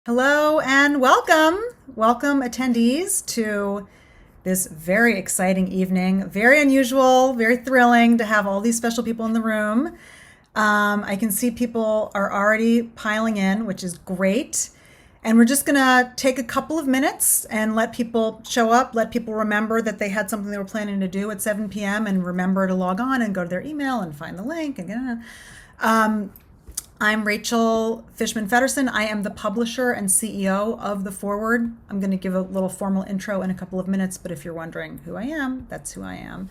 Hello and welcome. Welcome, attendees, to this very exciting evening. Very unusual, very thrilling to have all these special people in the room. I can see people are already piling in, which is great. And we're just going to take a couple of minutes and let people show up, let people remember that they had something they were planning to do at 7 p.m. and remember to log on and go to their email and find the link. I'm Rachel Fishman-Feddersen. I am the publisher and CEO of The Forward. I'm going to give a little formal intro in a couple of minutes, but if you're wondering who I am, that's who I am.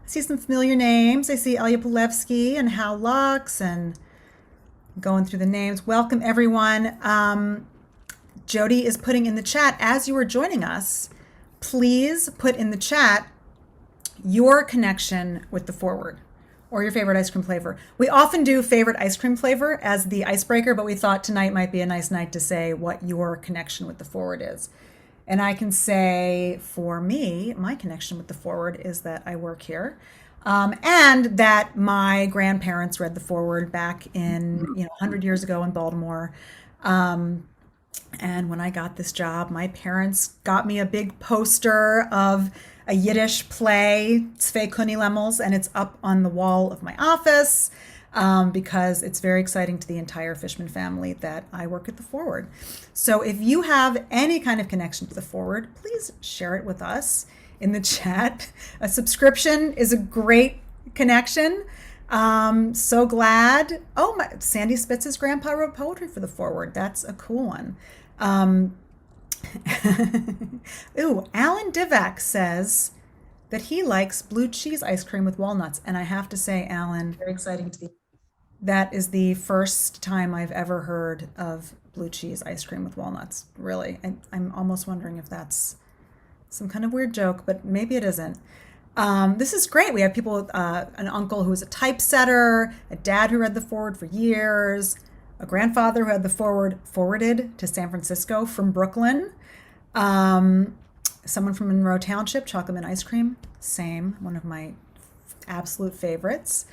I see some familiar names. I see Elya Polevsky and Hal Lux and going through the names. Welcome, everyone. Jodi is putting in the chat, as you are joining us, please put in the chat your connection with The Forward or your favorite ice cream flavor. We often do favorite ice cream flavor as the icebreaker, but we thought tonight might be a nice night to say what your connection with The Forward is. And I can say, for me, my connection with The Forward is that I work here, and that my grandparents read The Forward back in 100 years ago in Baltimore. And when I got this job, my parents got me a big poster of a Yiddish play, Zwei Kunilemels, and it's up on the wall of my office because it's very exciting to the entire Fishman family that I work at The Forward. So if you have any kind of connection to The Forward, please share it with us in the chat. A subscription is a great connection. So glad. Oh, Sandy Spitz's grandpa wrote poetry for The Forward. That's a cool one. Ooh, Alan Divac says that he likes blue cheese ice cream with walnuts. And I have to say, Alan, very exciting to be. That is the first time I've ever heard of blue cheese ice cream with walnuts. Really. I'm almost wondering if that's some kind of weird joke, but maybe it isn't. This is great. We have people with an uncle who was a typesetter, a dad who read The Forward for years, a grandfather who had The Forward forwarded to San Francisco from Brooklyn, someone from Monroe Township, chocolate mint ice cream, same, one of my absolute favorites.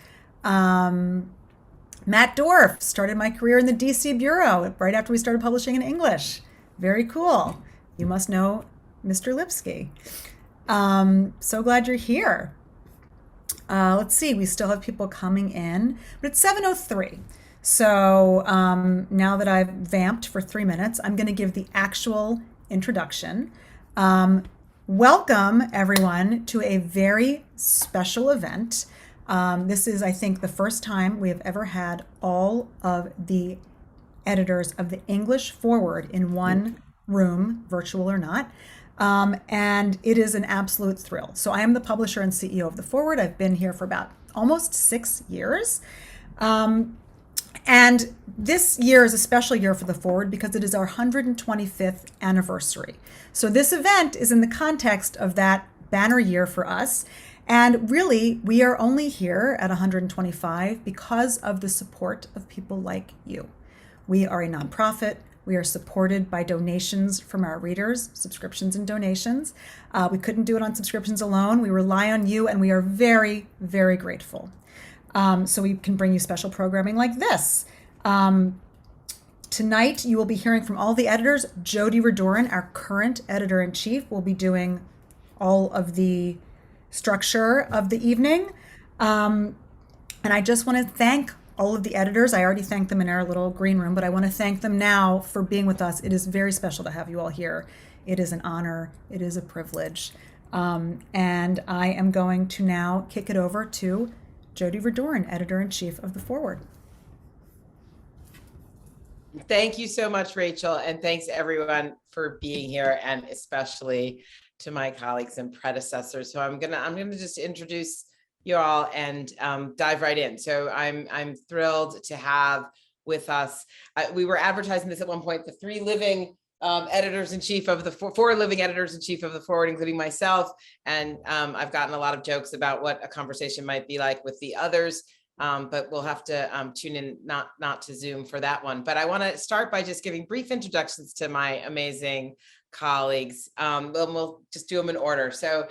Matt Dorff started my career in the DC Bureau right after we started publishing in English. Very cool. You must know Mr. Lipsky. So glad you're here. Let's see, we still have people coming in, but it's 7:03. So now that I've vamped for 3 minutes, I'm going to give the actual introduction. Welcome, everyone, to a very special event. This is, I think, the first time we have ever had all of the editors of the English Forward in one room, virtual or not. And it is an absolute thrill. So I am the publisher and CEO of The Forward. I've been here for about almost 6 years. And this year is a special year for The Forward because it is our 125th anniversary. So this event is in the context of that banner year for us. And really, we are only here at 125 because of the support of people like you. We are a nonprofit. We are supported by donations from our readers, subscriptions and donations. We couldn't do it on subscriptions alone. We rely on you, and we are very, very grateful. So we can bring you special programming like this. Tonight, you will be hearing from all the editors. Jodi Rudoren, our current editor-in-chief, will be doing all of the structure of the evening. And I just want to thank all of the editors. I already thanked them in our little green room, but I want to thank them now for being with us. It is very special to have you all here. It is an honor. It is a privilege. And I am going to now kick it over to Jodi Rudoren, editor-in-chief of The Forward. Thank you so much, Rachel, and thanks everyone for being here, and especially to my colleagues and predecessors. So I'm gonna just introduce you all and dive right in. So I'm thrilled to have with us. We were advertising this at one point, the three living editors-in-chief of the four living editors-in-chief of The Forward, including myself. And I've gotten a lot of jokes about what a conversation might be like with the others. But we'll have to tune in, not to Zoom for that one. But I want to start by just giving brief introductions to my amazing colleagues. We'll just do them in order. So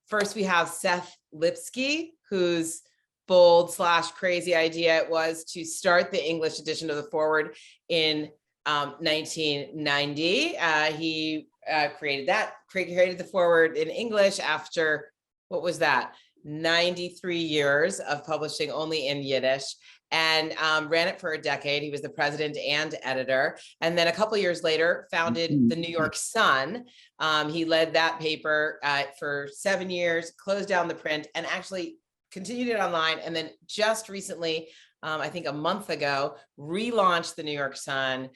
first we have Seth Lipsky, whose bold / crazy idea it was to start the English edition of The Forward in 1990. He created the Forward in English after, what was that? 93 years of publishing only in Yiddish, and ran it for a decade. He was the president and editor. And then a couple of years later, founded the New York Sun. He led that paper for 7 years, closed down the print, and actually continued it online. And then just recently, I think a month ago, relaunched the New York Sun,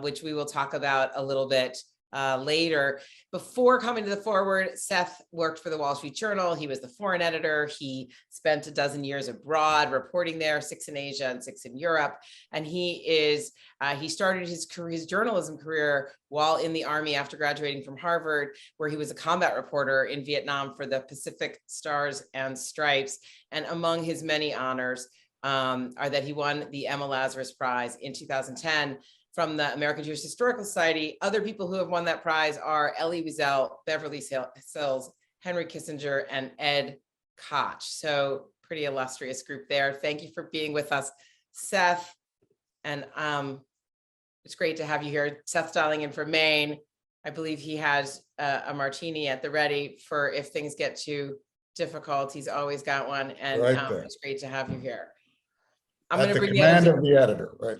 which we will talk about a little bit later. Before coming to the Forward, Seth worked for the Wall Street Journal. He was the foreign editor. He spent a dozen years abroad reporting there, 6 in Asia and 6 in Europe. And he started his journalism career while in the Army after graduating from Harvard, where he was a combat reporter in Vietnam for the Pacific Stars and Stripes. And among his many honors are that he won the Emma Lazarus Prize in 2010 from the American Jewish Historical Society. Other people who have won that prize are Elie Wiesel, Beverly Sills, Henry Kissinger, and Ed Koch. So pretty illustrious group there. Thank you for being with us, Seth. And it's great to have you here. Seth's dialing in from Maine. I believe he has a martini at the ready for if things get too difficult. He's always got one. And it's great to have you here. I'm going to bring the editor, right?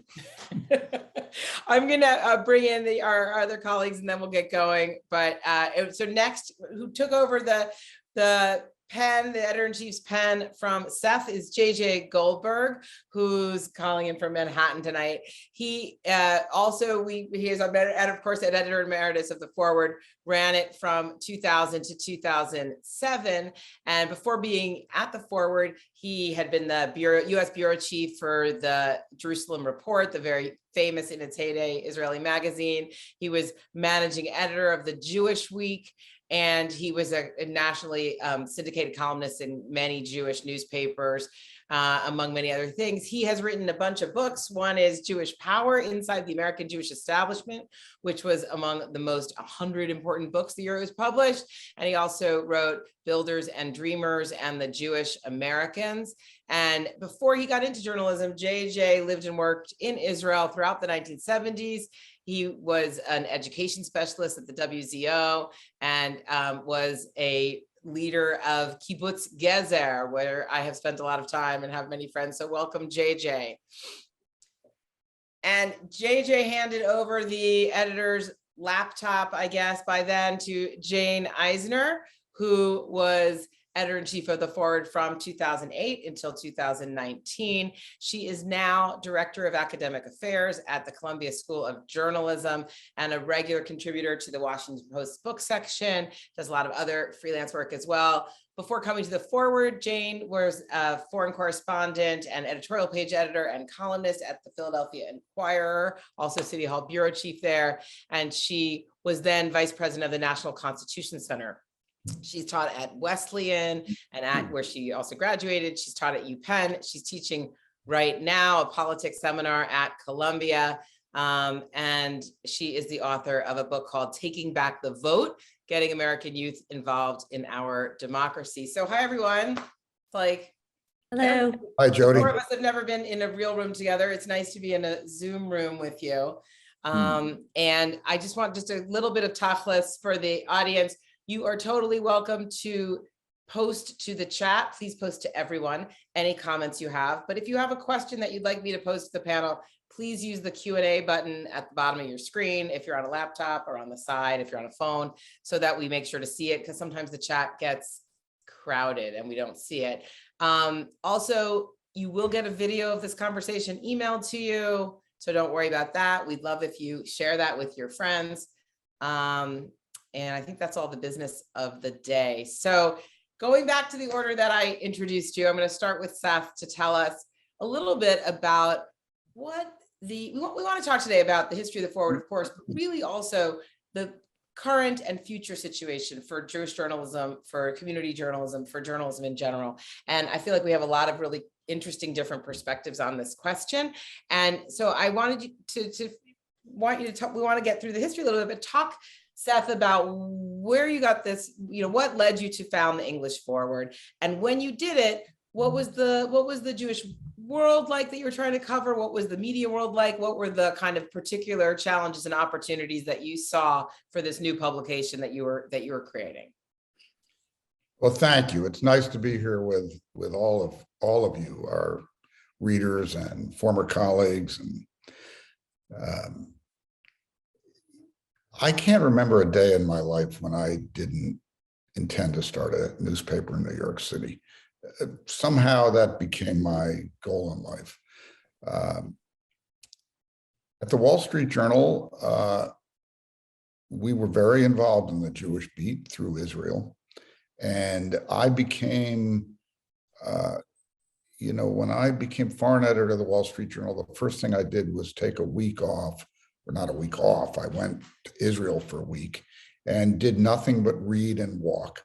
I'm going to bring in our other colleagues, and then we'll get going. But so next, who took over the pen, the editor-in-chief's pen from Seth is JJ Goldberg, who's calling in from Manhattan tonight. He is, of course, an editor emeritus of the Forward, ran it from 2000 to 2007. And before being at the Forward, he had been the U.S. bureau chief for the Jerusalem Report, the very famous in its heyday Israeli magazine. He was managing editor of the Jewish Week, and he was a nationally syndicated columnist in many Jewish newspapers, among many other things. He has written a bunch of books. One is Jewish Power Inside the American Jewish Establishment, which was among the most 100 important books the year it was published. And he also wrote Builders and Dreamers and the Jewish Americans. And before he got into journalism, JJ lived and worked in Israel throughout the 1970s. He was an education specialist at the WZO and was a leader of Kibbutz Gezer, where I have spent a lot of time and have many friends. So welcome, JJ. And JJ handed over the editor's laptop, I guess, by then to Jane Eisner, who was editor-in-chief of the Forward from 2008 until 2019. She is now director of academic affairs at the Columbia School of Journalism and a regular contributor to the Washington Post book section, does a lot of other freelance work as well. Before coming to the Forward, Jane was a foreign correspondent and editorial page editor and columnist at the Philadelphia Inquirer, also City Hall bureau chief there. And she was then vice president of the National Constitution Center. She's taught at Wesleyan and at where she also graduated. She's taught at UPenn. She's teaching right now a politics seminar at Columbia. And she is the author of a book called Taking Back the Vote, Getting American Youth Involved in Our Democracy. So hi, everyone. It's like, hello. Hi, Jodi. Four of us have never been in a real room together. It's nice to be in a Zoom room with you. And I just want just a little bit of tachlis for the audience. You are totally welcome to post to the chat. Please post to everyone any comments you have. But if you have a question that you'd like me to post to the panel, please use the Q&A button at the bottom of your screen if you're on a laptop, or on the side if you're on a phone, so that we make sure to see it, because sometimes the chat gets crowded and we don't see it. Also, you will get a video of this conversation emailed to you, so don't worry about that. We'd love if you share that with your friends. And I think that's all the business of the day. So going back to the order that I introduced you, I'm going to start with Seth to tell us a little bit about what we want to talk today about the history of the Forward, of course, but really also the current and future situation for Jewish journalism, for community journalism, for journalism in general. And I feel like we have a lot of really interesting different perspectives on this question. And so I wanted you to talk, we want to get through the history a little bit, but talk, Seth, about where you got this, what led you to found the English Forward, and when you did it, what was the Jewish world like that you were trying to cover? What was the media world like? What were the kind of particular challenges and opportunities that you saw for this new publication that you were creating? Well, thank you. It's nice to be here with all of you, our readers and former colleagues. And I can't remember a day in my life when I didn't intend to start a newspaper in New York City. Somehow that became my goal in life. At the Wall Street Journal, we were very involved in the Jewish beat through Israel. And I became, when I became foreign editor of the Wall Street Journal, the first thing I did was take a week off, or not a week off. I went to Israel for a week and did nothing but read and walk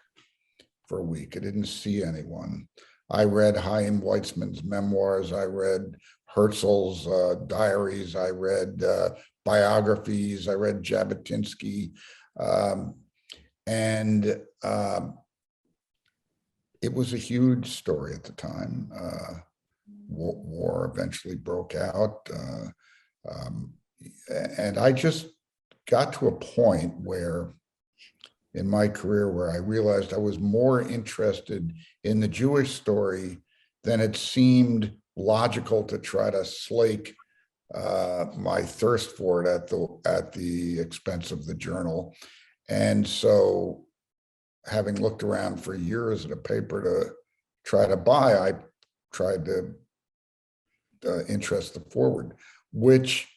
for a week. I didn't see anyone. I read Chaim Weizmann's memoirs. I read Herzl's diaries. I read biographies. I read Jabotinsky. And it was a huge story at the time. War eventually broke out. And I just got to a point where in my career where I realized I was more interested in the Jewish story than it seemed logical to try to slake my thirst for it at the expense of the journal. And so, having looked around for years at a paper to try to buy, I tried to interest the Forward, which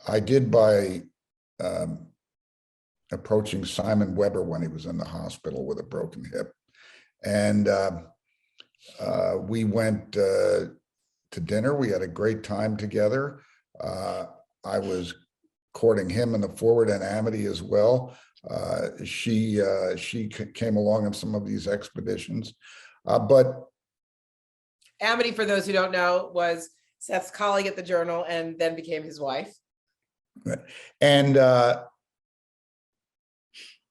I did by approaching Simon Weber when he was in the hospital with a broken hip. And we went to dinner. We had a great time together. I was courting him in the Forward and Amity as well. She came along on some of these expeditions, but Amity, for those who don't know, was Seth's colleague at the Journal and then became his wife. And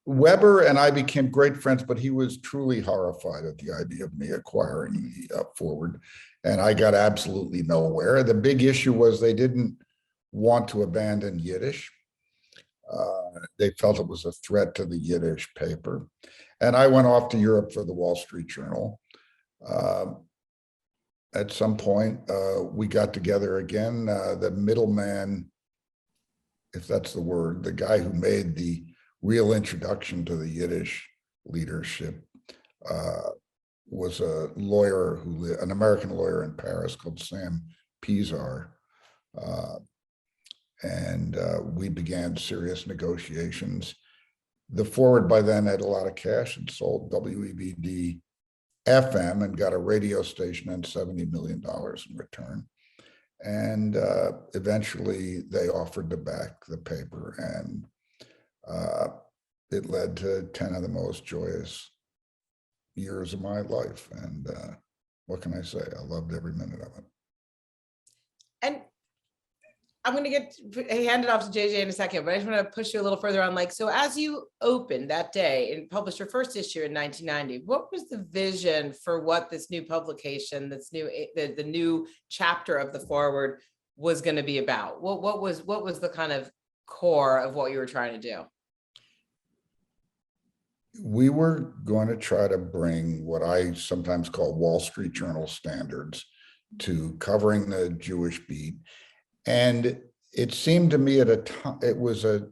Weber and I became great friends, but he was truly horrified at the idea of me acquiring the Forward, and I got absolutely nowhere. The big issue was they didn't want to abandon Yiddish. They felt it was a threat to the Yiddish paper. And I went off to Europe for the Wall Street Journal. At some point, we got together again. The middleman, if that's the word, the guy who made the real introduction to the Yiddish leadership was a lawyer, an American lawyer in Paris called Sam Pizar. And we began serious negotiations. The Forward by then had a lot of cash and sold WEBD FM and got a radio station and $70 million in return. And eventually they offered to back the paper, and it led to 10 of the most joyous years of my life. And what can I say? I loved every minute of it. And I'm going to hand it off to JJ in a second, but I just want to push you a little further on, so as you opened that day and published your first issue in 1990, what was the vision for what this new publication, the new chapter of the Forward was going to be about? What was the kind of core of what you were trying to do? We were going to try to bring what I sometimes call Wall Street Journal standards to covering the Jewish beat. And it seemed to me at a time, it was a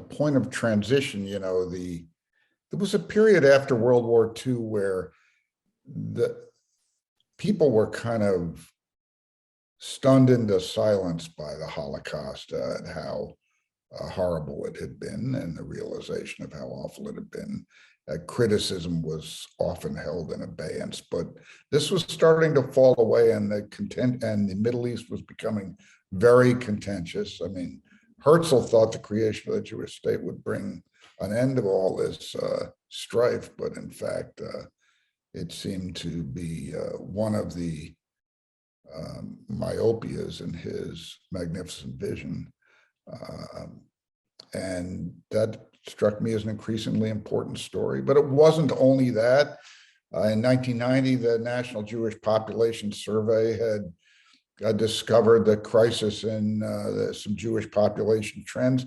point of transition. There was a period after World War II where the people were kind of stunned into silence by the Holocaust, and how horrible it had been, and the realization of how awful it had been. Criticism was often held in abeyance, but this was starting to fall away, and the Middle East was becoming very contentious. I mean, Herzl thought the creation of the Jewish state would bring an end to all this strife, but in fact, it seemed to be one of the myopias in his magnificent vision. And that struck me as an increasingly important story. But it wasn't only that. In 1990, the National Jewish Population Survey had discovered the crisis in some Jewish population trends.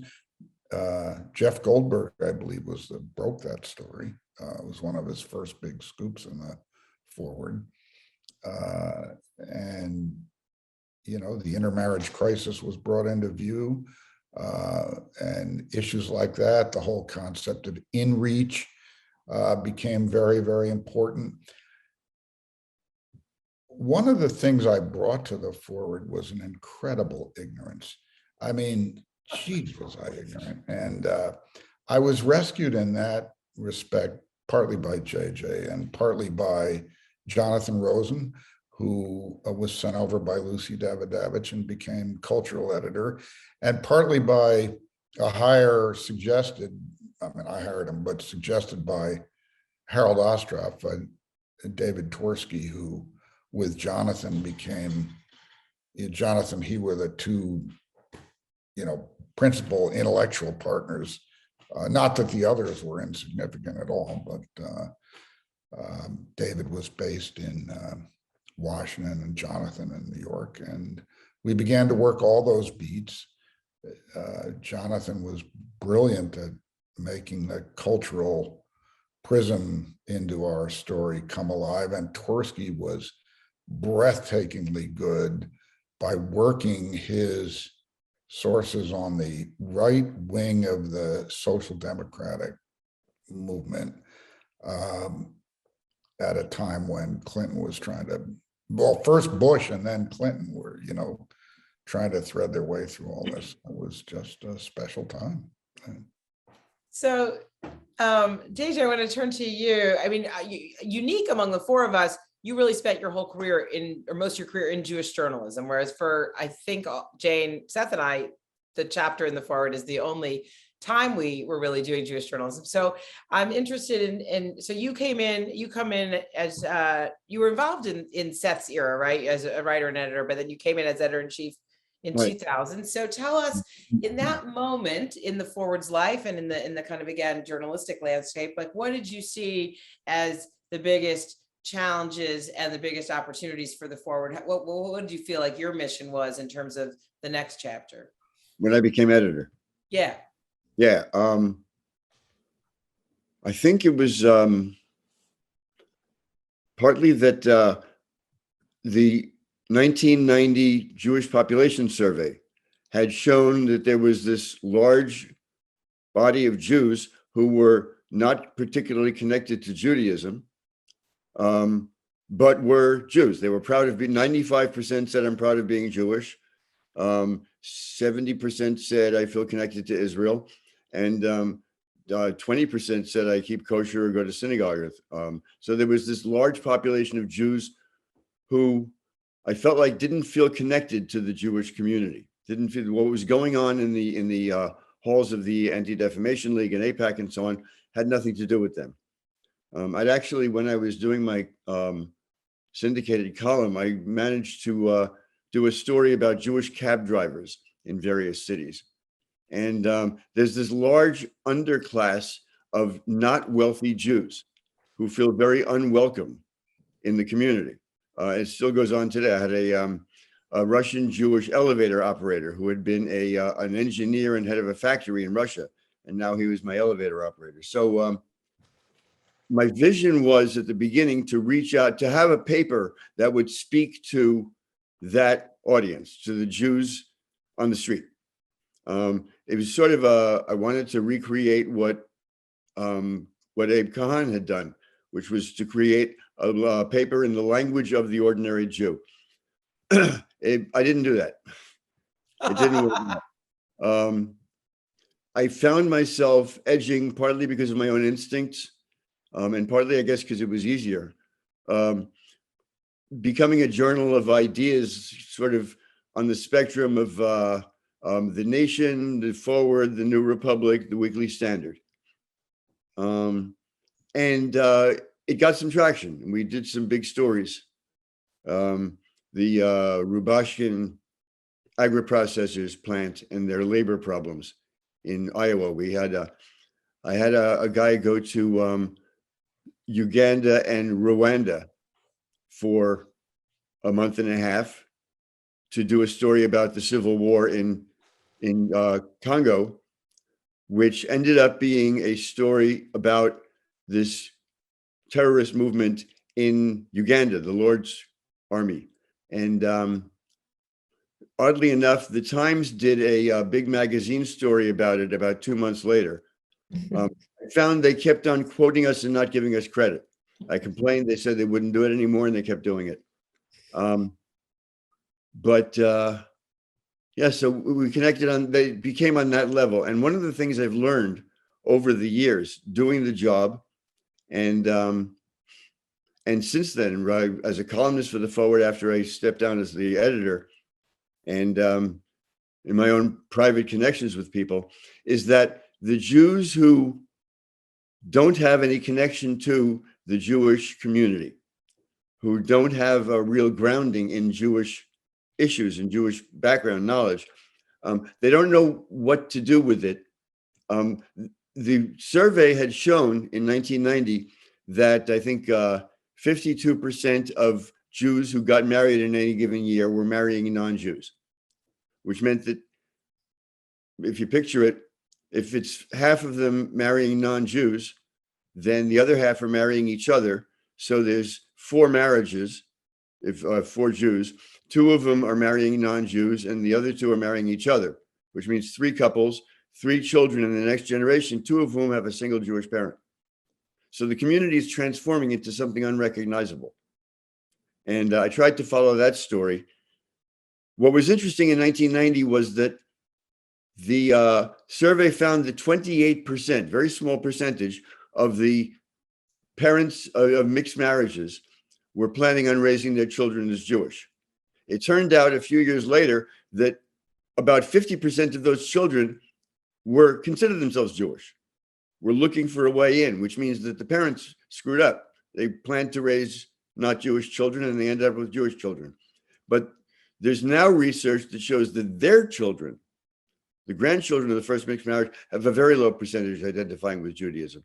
Jeff Goldberg, I believe, broke that story. It was one of his first big scoops in the Forward. And, you know, the intermarriage crisis was brought into view, and issues like that. The whole concept of in reach became very, very important. One of the things I brought to the Forward was an incredible ignorance. I mean, geez, was I ignorant. And I was rescued in that respect, partly by JJ and partly by Jonathan Rosen, who was sent over by Lucy Davidavich and became cultural editor, and partly by a hire suggested, I mean, I hired him, but suggested by Harold Ostroff, David Twersky, who with Jonathan became, Jonathan, he were the two, you know, principal intellectual partners. Not that the others were insignificant at all, but David was based in Washington and Jonathan in New York. And we began to work all those beats. Jonathan was brilliant at making the cultural prism into our story come alive. And Twersky was breathtakingly good by working his sources on the right wing of the social democratic movement at a time when Clinton was trying to, well, first Bush and then Clinton were, you know, trying to thread their way through all this. It was just a special time. So, JJ, I want to turn to you. I mean, unique among the four of us, you really spent your whole career or most of your career in Jewish journalism, whereas for, I think, Jane, Seth, and I, the chapter in the Forward is the only time we were really doing Jewish journalism. So I'm interested in so you come in as, you were involved in Seth's era, right? As a writer and editor, but then you came in as editor-in-chief in 2000. So tell us, in that moment in the Forward's life and in the kind of, again, journalistic landscape, like what did you see as the biggest challenges and the biggest opportunities for the Forward? What did you feel like your mission was in terms of the next chapter? When I became editor? Yeah. Yeah. I think it was partly that the 1990 Jewish population survey had shown that there was this large body of Jews who were not particularly connected to Judaism, but were Jews. They were proud of being, 95% said, I'm proud of being Jewish. 70% said, I feel connected to Israel. And 20% said, I keep kosher or go to synagogue. So there was this large population of Jews who I felt like didn't feel connected to the Jewish community, didn't feel what was going on in the halls of the Anti-Defamation League and AIPAC and so on had nothing to do with them. I'd actually, when I was doing my syndicated column, I managed to do a story about Jewish cab drivers in various cities. And there's this large underclass of not wealthy Jews who feel very unwelcome in the community. It still goes on today. I had a Russian Jewish elevator operator who had been an engineer and head of a factory in Russia, and now he was my elevator operator. So my vision was at the beginning to reach out, to have a paper that would speak to that audience, to the Jews on the street. It was sort of I wanted to recreate what Abe Cahan had done, which was to create a paper in the language of the ordinary Jew. I didn't do that. It didn't work. I found myself edging, partly because of my own instincts, and partly, I guess, because it was easier. Becoming a journal of ideas, sort of on the spectrum of The Nation, The Forward, The New Republic, The Weekly Standard. It got some traction. We did some big stories. The Rubashkin agri-processors plant and their labor problems in Iowa. I had a guy go to Uganda and Rwanda for a month and a half to do a story about the civil war in Congo, which ended up being a story about this terrorist movement in Uganda, the Lord's Army. And oddly enough, the Times did a big magazine story about it about 2 months later. I found they kept on quoting us and not giving us credit. I complained, they said they wouldn't do it anymore, and they kept doing it. Yeah, so we connected on, they became on that level. And one of the things I've learned over the years doing the job, and since then, right, as a columnist for the Forward, after I stepped down as the editor, and in my own private connections with people, is that the Jews who don't have any connection to the Jewish community, who don't have a real grounding in Jewish issues and Jewish background knowledge, they don't know what to do with it. The survey had shown in 1990 that I think 52% of Jews who got married in any given year were marrying non-Jews, which meant that if you picture it, if it's half of them marrying non-Jews, then the other half are marrying each other. So there's 4 marriages, if 4 Jews, 2 of them are marrying non-Jews and the other 2 are marrying each other, which means 3 couples, 3 children in the next generation, 2 of whom have a single Jewish parent. So the community is transforming into something unrecognizable. And I tried to follow that story. What was interesting in 1990 was that the survey found that 28%, very small percentage, of the parents of mixed marriages were planning on raising their children as Jewish. It turned out a few years later that about 50% of those children were considered themselves Jewish, were looking for a way in, which means that the parents screwed up. They planned to raise not Jewish children and they ended up with Jewish children. But there's now research that shows that their children, the grandchildren of the first mixed marriage, have a very low percentage identifying with Judaism.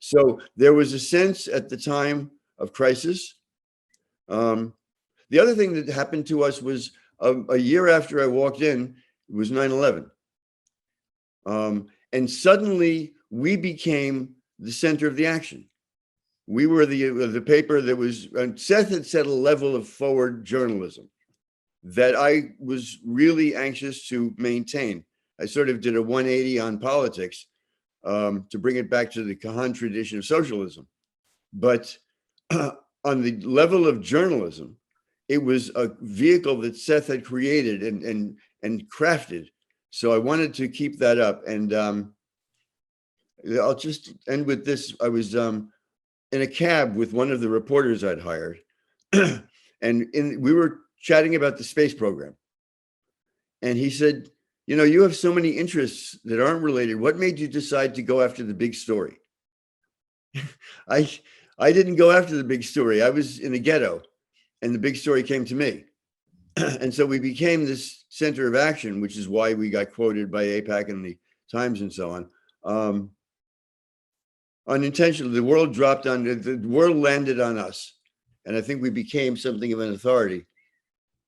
So there was a sense at the time of crisis. The other thing that happened to us was a year after I walked in, it was 9/11. And suddenly we became the center of the action. We were the paper that was, and Seth had set a level of forward journalism that I was really anxious to maintain. I sort of did a 180 on politics to bring it back to the Cahan tradition of socialism. But on the level of journalism, it was a vehicle that Seth had created and crafted. So I wanted to keep that up. And I'll just end with this. I was in a cab with one of the reporters I'd hired, and we were chatting about the space program. And he said, you know, you have so many interests that aren't related. What made you decide to go after the big story? I didn't go after the big story. I was in a ghetto and the big story came to me. And so we became this center of action, which is why we got quoted by AIPAC and the Times and so on. Unintentionally, the world landed on us. And I think we became something of an authority.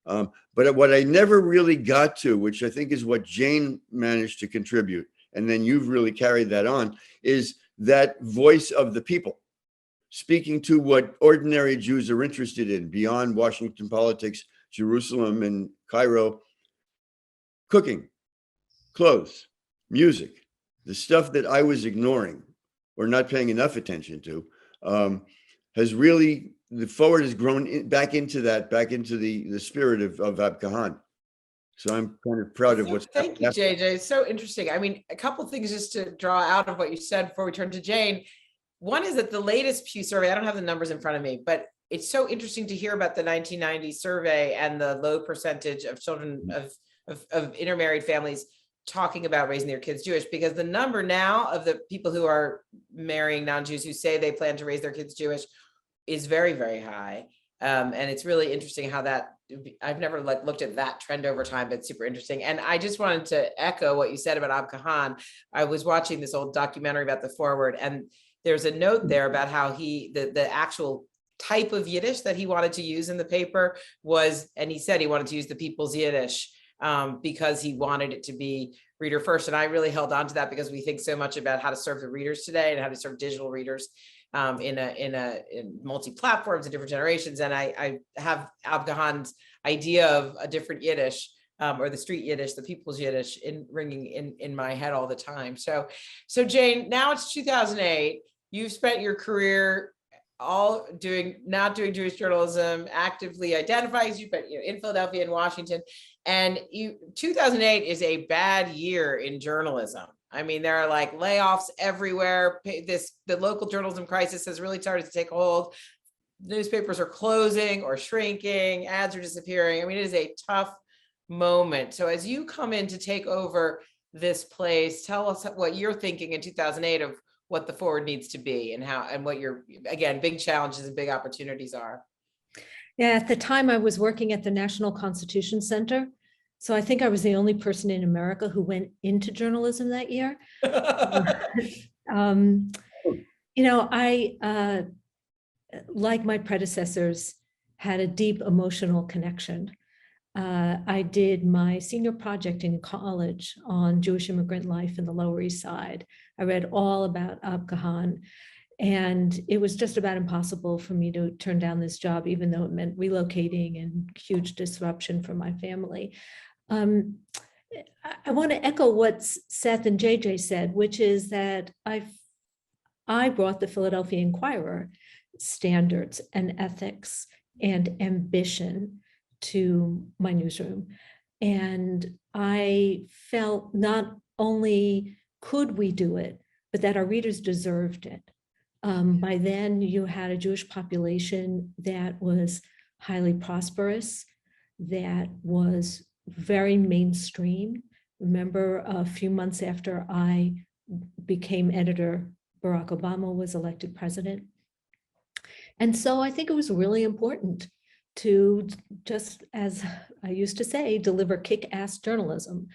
But what I never really got to, which I think is what Jane managed to contribute, and then you've really carried that on, is that voice of the people, speaking to what ordinary Jews are interested in beyond Washington politics, Jerusalem and Cairo: cooking, clothes, music, the stuff that I was ignoring or not paying enough attention to, has really, the Forward has grown back into the spirit of Cahan. So I'm kind of proud of what's happened. Thank you, JJ. It's so interesting. I mean, a couple of things just to draw out of what you said before we turn to Jane. One is that the latest Pew survey, I don't have the numbers in front of me, but it's so interesting to hear about the 1990 survey and the low percentage of children of intermarried families talking about raising their kids Jewish, because the number now of the people who are marrying non-Jews who say they plan to raise their kids Jewish is very, very high. And it's really interesting how that, I've never looked at that trend over time, but it's super interesting. And I just wanted to echo what you said about Cahan. I was watching this old documentary about the Forward, and there's a note there about how the actual type of Yiddish that he wanted to use in the paper was, and he said he wanted to use the people's Yiddish because he wanted it to be reader first. And I really held on to that because we think so much about how to serve the readers today and how to serve digital readers in multi-platforms and different generations. And I have Cahan's idea of a different Yiddish or the street Yiddish, the people's Yiddish ringing in my head all the time. So Jane, now it's 2008. You've spent your career not doing Jewish journalism, actively identifies you, but in Philadelphia and Washington. And 2008 is a bad year in journalism. I mean, there are like layoffs everywhere. The local journalism crisis has really started to take hold. Newspapers are closing or shrinking, ads are disappearing. I mean, it is a tough moment. So as you come in to take over this place, tell us what you're thinking in 2008 of what the Forward needs to be and what your, again, big challenges and big opportunities are. Yeah, at the time I was working at the National Constitution Center. So I think I was the only person in America who went into journalism that year. I, like my predecessors, had a deep emotional connection. I did my senior project in college on Jewish immigrant life in the Lower East Side. I read all about Cahan, and it was just about impossible for me to turn down this job, even though it meant relocating and huge disruption for my family. I want to echo what Seth and JJ said, which is that I brought the Philadelphia Inquirer standards and ethics and ambition to my newsroom. And I felt not only could we do it, but that our readers deserved it. By then, you had a Jewish population that was highly prosperous, that was very mainstream. Remember, a few months after I became editor, Barack Obama was elected president. And so I think it was really important to, just as I used to say, deliver kick-ass journalism.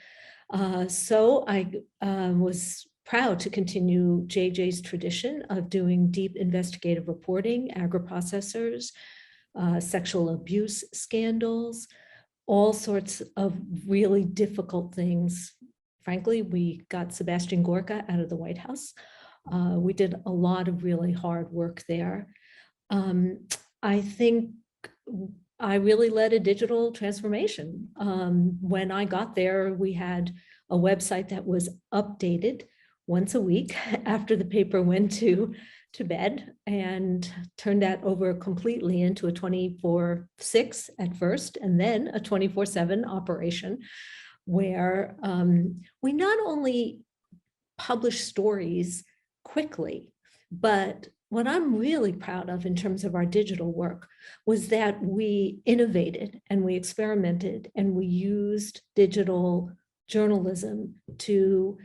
So I was proud to continue JJ's tradition of doing deep investigative reporting, agri-processors, sexual abuse scandals, all sorts of really difficult things. Frankly, we got Sebastian Gorka out of the White House. We did a lot of really hard work there. I think I really led a digital transformation. When I got there, we had a website that was updated once a week after the paper went to bed, and turned that over completely into a 24/6 at first, and then a 24/7 operation where we not only publish stories quickly, but what I'm really proud of in terms of our digital work was that we innovated and we experimented and we used digital journalism to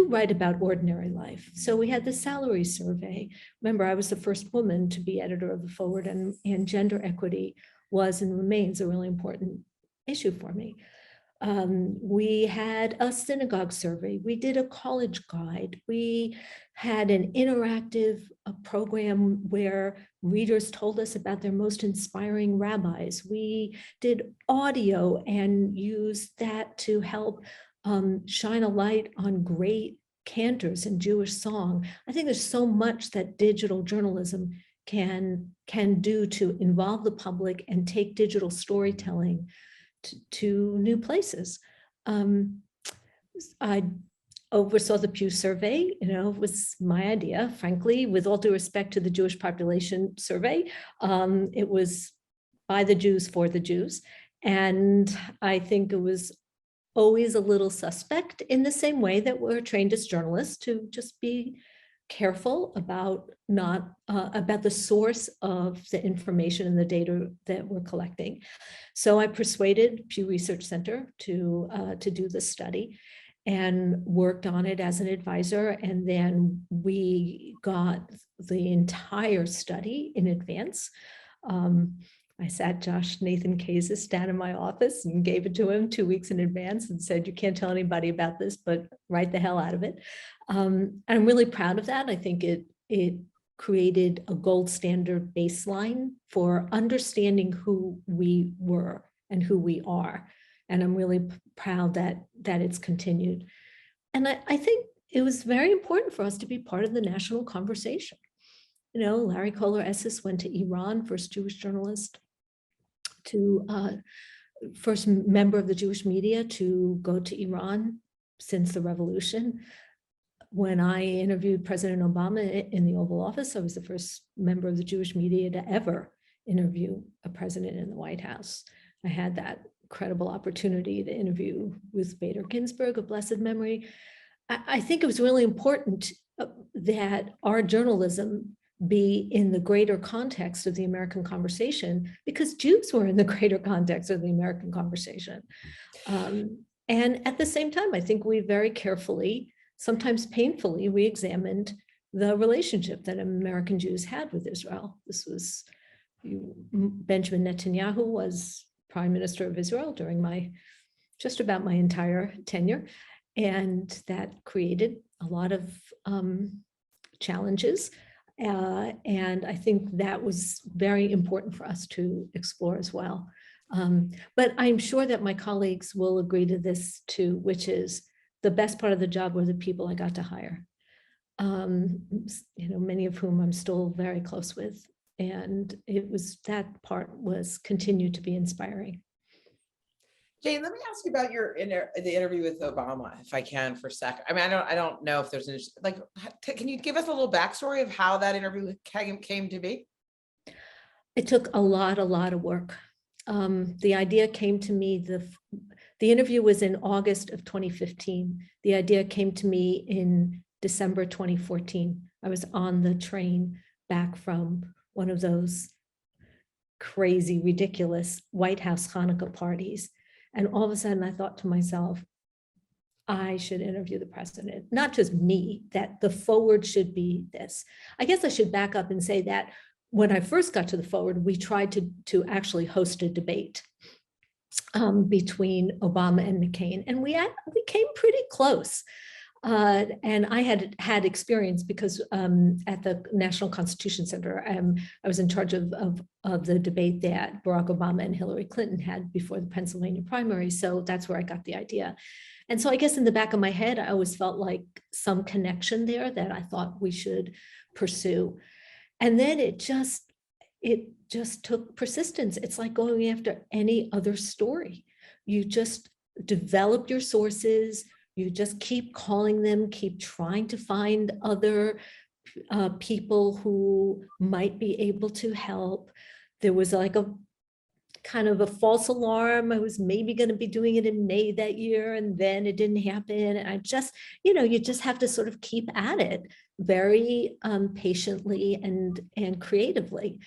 write about ordinary life. So we had the salary survey. Remember, I was the first woman to be editor of the Forward, and gender equity was and remains a really important issue for me. We had a synagogue survey. We did a college guide. We had an interactive program where readers told us about their most inspiring rabbis. We did audio and used that to help shine a light on great cantors in Jewish song. I think there's so much that digital journalism can do to involve the public and take digital storytelling to new places. I oversaw the Pew survey. It was my idea, frankly, with all due respect to the Jewish population survey. It was by the Jews for the Jews. And I think it was always a little suspect, in the same way that we're trained as journalists to just be careful about about the source of the information and the data that we're collecting. So I persuaded Pew Research Center to do this study and worked on it as an advisor. And then we got the entire study in advance. I sat Josh Nathan Kazis down in my office and gave it to him 2 weeks in advance and said, you can't tell anybody about this, but write the hell out of it. I'm really proud of that. I think it created a gold standard baseline for understanding who we were and who we are. And I'm really proud that it's continued. And I think it was very important for us to be part of the national conversation. You know, Larry Kohler Esses went to Iran, first Jewish journalist to first member of the Jewish media to go to Iran since the revolution. When I interviewed President Obama in the Oval Office, I was the first member of the Jewish media to ever interview a president in the White House. I had that incredible opportunity to interview Ruth Bader Ginsburg of blessed memory. I think it was really important that our journalism be in the greater context of the American conversation, because Jews were in the greater context of the American conversation. And at the same time, I think we very carefully, sometimes painfully, we examined the relationship that American Jews had with Israel. This was, Benjamin Netanyahu was Prime Minister of Israel during just about my entire tenure. And that created a lot of challenges. And I think that was very important for us to explore as well. But I'm sure that my colleagues will agree to this too, which is the best part of the job were the people I got to hire. You know, many of whom I'm still very close with. And that part was continued to be inspiring. Jane, let me ask you about the interview with Obama, if I can, for a second. I mean, I don't know if there's can you give us a little backstory of how that interview came to be? It took a lot of work. The idea came to me, the interview was in August of 2015. The idea came to me in December 2014. I was on the train back from one of those crazy, ridiculous White House Hanukkah parties. And all of a sudden I thought to myself, I should interview the president, not just me, that the forward should be this. I guess I should back up and say that when I first got to the forward, we tried to actually host a debate between Obama and McCain. And we came pretty close. And I had experience because at the National Constitution Center, I was in charge of the debate that Barack Obama and Hillary Clinton had before the Pennsylvania primary. So that's where I got the idea. And so I guess in the back of my head, I always felt like some connection there that I thought we should pursue. And then it just took persistence. It's like going after any other story. You just develop your sources. You just keep calling them, keep trying to find other people who might be able to help. There was like a kind of a false alarm. I was maybe going to be doing it in May that year, and then it didn't happen. And I just, you just have to sort of keep at it very patiently and creatively.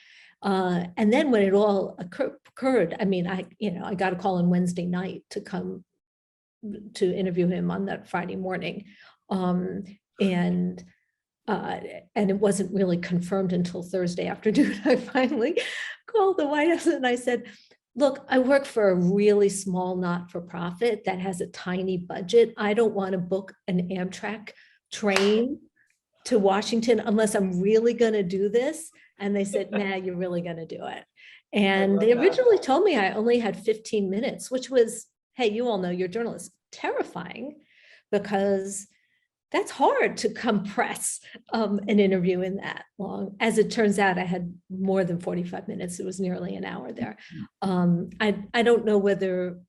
And then when it all occurred, I mean, I got a call on Wednesday night to come to interview him on that Friday morning. And it wasn't really confirmed until Thursday afternoon. I finally called the White House and I said, look, I work for a really small not-for-profit that has a tiny budget. I don't want to book an Amtrak train to Washington unless I'm really going to do this. And they said, nah, you're really going to do it. And they originally told me I only had 15 minutes, which was, hey, you all know you're journalists, terrifying, because that's hard to compress an interview in that long. As it turns out, I had more than 45 minutes. It was nearly an hour there. I don't know whether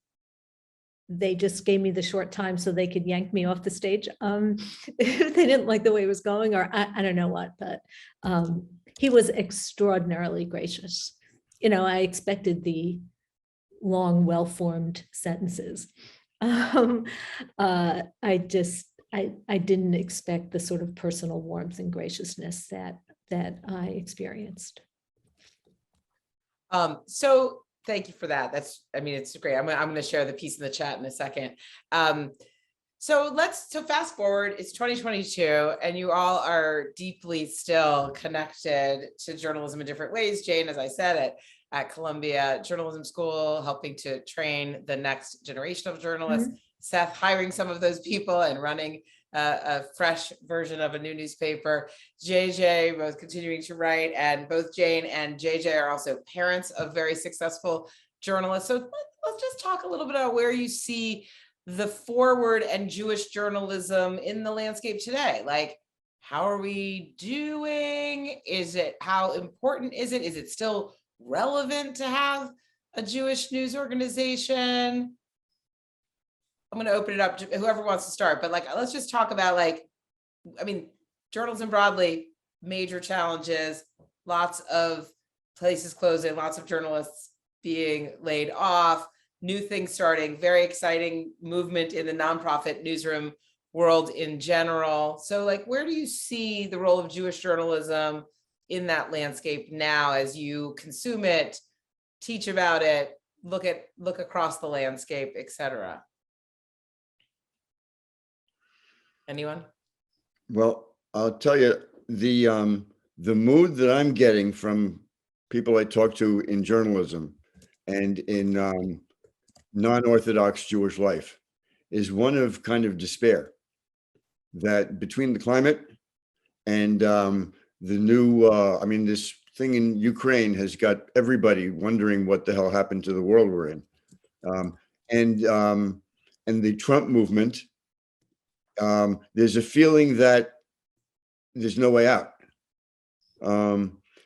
they just gave me the short time so they could yank me off the stage. They didn't like the way it was going, or I don't know what, but he was extraordinarily gracious. I expected the long, well-formed sentences. I didn't expect the sort of personal warmth and graciousness that I experienced. So thank you for that. It's great. I'm going to share the piece in the chat in a second. So fast forward, it's 2022 and you all are deeply still connected to journalism in different ways. Jane, as I said, at Columbia Journalism School, helping to train the next generation of journalists. Seth hiring some of those people and running a fresh version of a new newspaper. JJ both continuing to write, and both Jane and JJ are also parents of very successful journalists. So let's just talk a little bit about where you see the forward and Jewish journalism in the landscape today. Like, how are we doing? How important is it? Is it still relevant to have a Jewish news organization? I'm going to open it up to whoever wants to start, but like, let's just talk about journalism broadly, major challenges, lots of places closing, lots of journalists being laid off, new things starting, very exciting movement in the nonprofit newsroom world in general. So like, where do you see the role of Jewish journalism in that landscape now as you consume it, teach about it, look across the landscape, etc.? Anyone? Well, I'll tell you, the mood that I'm getting from people I talk to in journalism and in non-Orthodox Jewish life is one of kind of despair, that between the climate and the new, this thing in Ukraine has got everybody wondering what the hell happened to the world we're in. And the Trump movement, there's a feeling that there's no way out.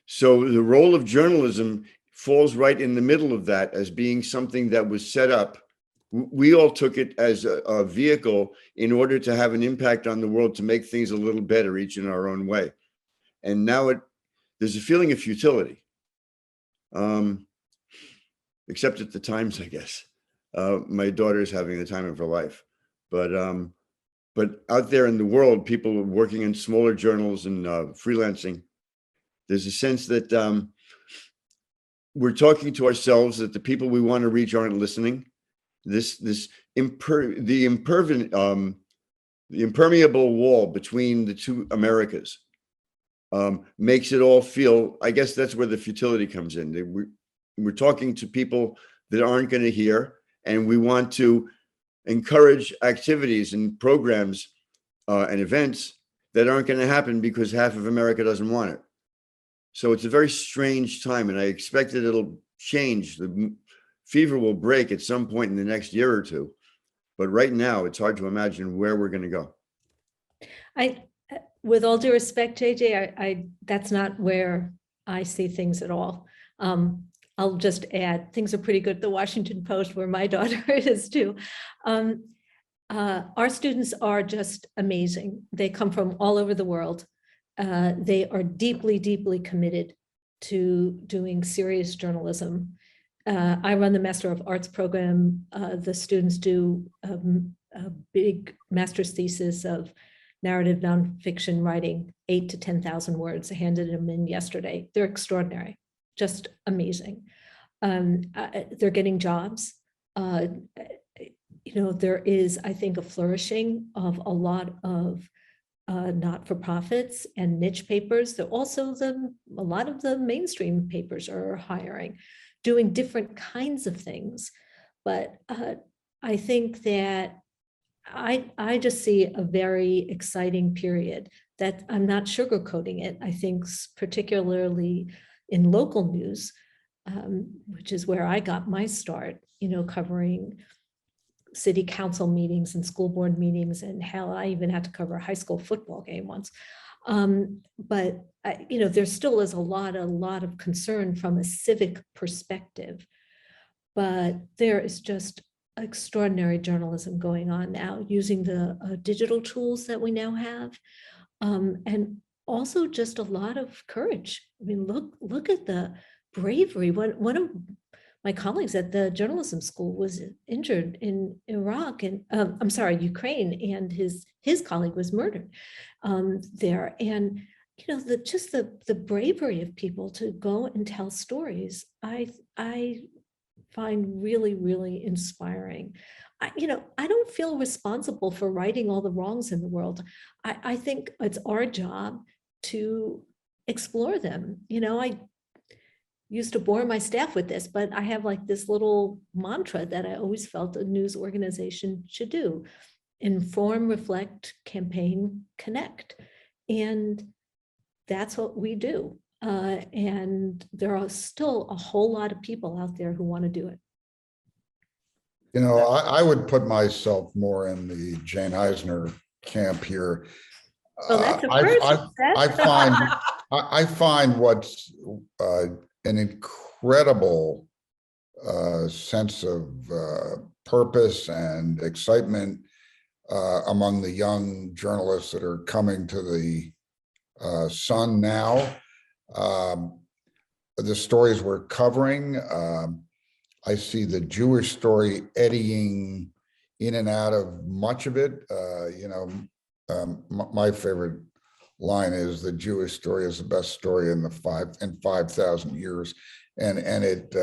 So the role of journalism falls right in the middle of that as being something that was set up. We all took it as a vehicle in order to have an impact on the world, to make things a little better, each in our own way. And now there's a feeling of futility, except at the Times, I guess. My daughter is having the time of her life, but out there in the world, people working in smaller journals and freelancing, there's a sense that we're talking to ourselves, that the people we want to reach aren't listening. The impermeable wall between the two Americas makes it all feel, I guess that's where the futility comes in. We're talking to people that aren't going to hear, and we want to encourage activities and programs and events that aren't going to happen because half of America doesn't want it. So it's a very strange time, and I expect that it'll change. The fever will break at some point in the next year or two, but right now it's hard to imagine where we're going to go. With all due respect, JJ, that's not where I see things at all. I'll just add, things are pretty good at the Washington Post, where my daughter is too. Our students are just amazing. They come from all over the world. They are deeply, deeply committed to doing serious journalism. I run the Master of Arts program. The students do a big master's thesis of narrative nonfiction writing, 8,000 to 10,000 words. I handed them in yesterday. They're extraordinary, just amazing. They're getting jobs. There is, I think, a flourishing of a lot of not-for-profits and niche papers. They're also a lot of the mainstream papers are hiring, doing different kinds of things. But I think that I just see a very exciting period that I'm not sugarcoating it. I think particularly in local news, which is where I got my start, covering city council meetings and school board meetings, and hell, I even had to cover a high school football game once. But there still is a lot of concern from a civic perspective, but there is just extraordinary journalism going on now, using the digital tools that we now have, and also just a lot of courage. I mean, look at the bravery. One of my colleagues at the journalism school was injured in Iraq and Ukraine, and his colleague was murdered there. And the bravery of people to go and tell stories, I find really, really inspiring. I don't feel responsible for righting all the wrongs in the world. I think it's our job to explore them. used to bore my staff with this, but I have like this little mantra that I always felt a news organization should do: inform, reflect, campaign, connect. And that's what we do. And there are still a whole lot of people out there who want to do it. You know, I would put myself more in the Jane Eisner camp here. Well, that's a I, first. I find what's an incredible sense of purpose and excitement among the young journalists that are coming to the Sun now. The stories we're covering, I see the Jewish story eddying in and out of much of it. My favorite line is the Jewish story is the best story in 5,000 years, and it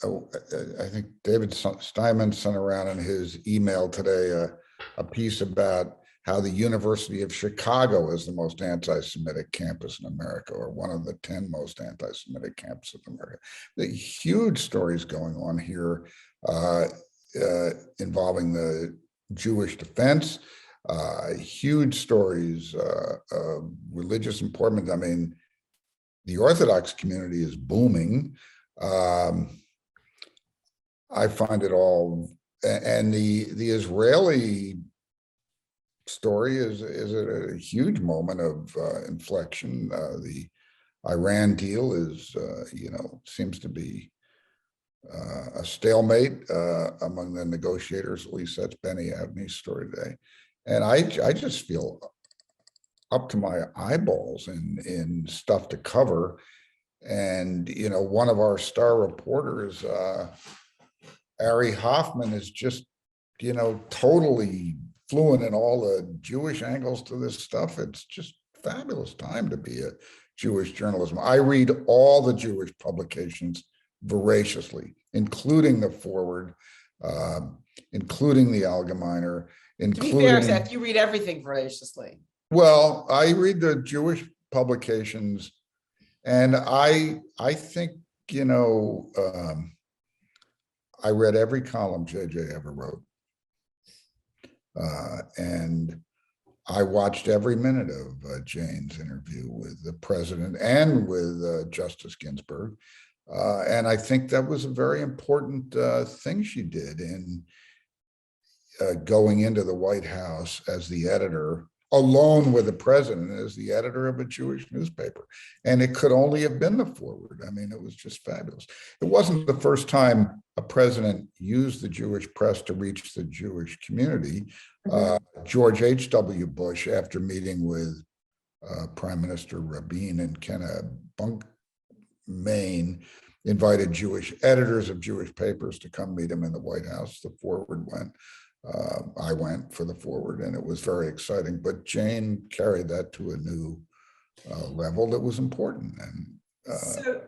I think David Steinman sent around in his email today a piece about how the University of Chicago is the most anti-Semitic campus in America, or one of the 10 most anti-Semitic campuses in America. The huge stories going on here involving the Jewish defense, huge stories of religious importance. I mean, the Orthodox community is booming. I find it all, and the Israeli story is a huge moment of inflection. The Iran deal is, seems to be a stalemate among the negotiators. At least that's Benny Abney's story today. And I just feel up to my eyeballs in stuff to cover. And, one of our star reporters, Ari Hoffman, is just, totally fluent in all the Jewish angles to this stuff. It's just fabulous time to be a Jewish journalism. I read all the Jewish publications voraciously, including the Forward, including the Allgemeiner, including. To be fair, Seth, you read everything voraciously. Well, I read the Jewish publications, and I think, I read every column JJ ever wrote. And I watched every minute of Jane's interview with the president and with Justice Ginsburg. And I think that was a very important thing she did in going into the White House as the editor, alone with the president as the editor of a Jewish newspaper. And it could only have been the Forward. I mean, it was just fabulous. It wasn't the first time a president used the Jewish press to reach the Jewish community. George H.W. Bush, after meeting with Prime Minister Rabin in Kennebunk, Maine, invited Jewish editors of Jewish papers to come meet him in the White House. The Forward went. I went for the Forward, and it was very exciting. But Jane carried that to a new level that was important. And so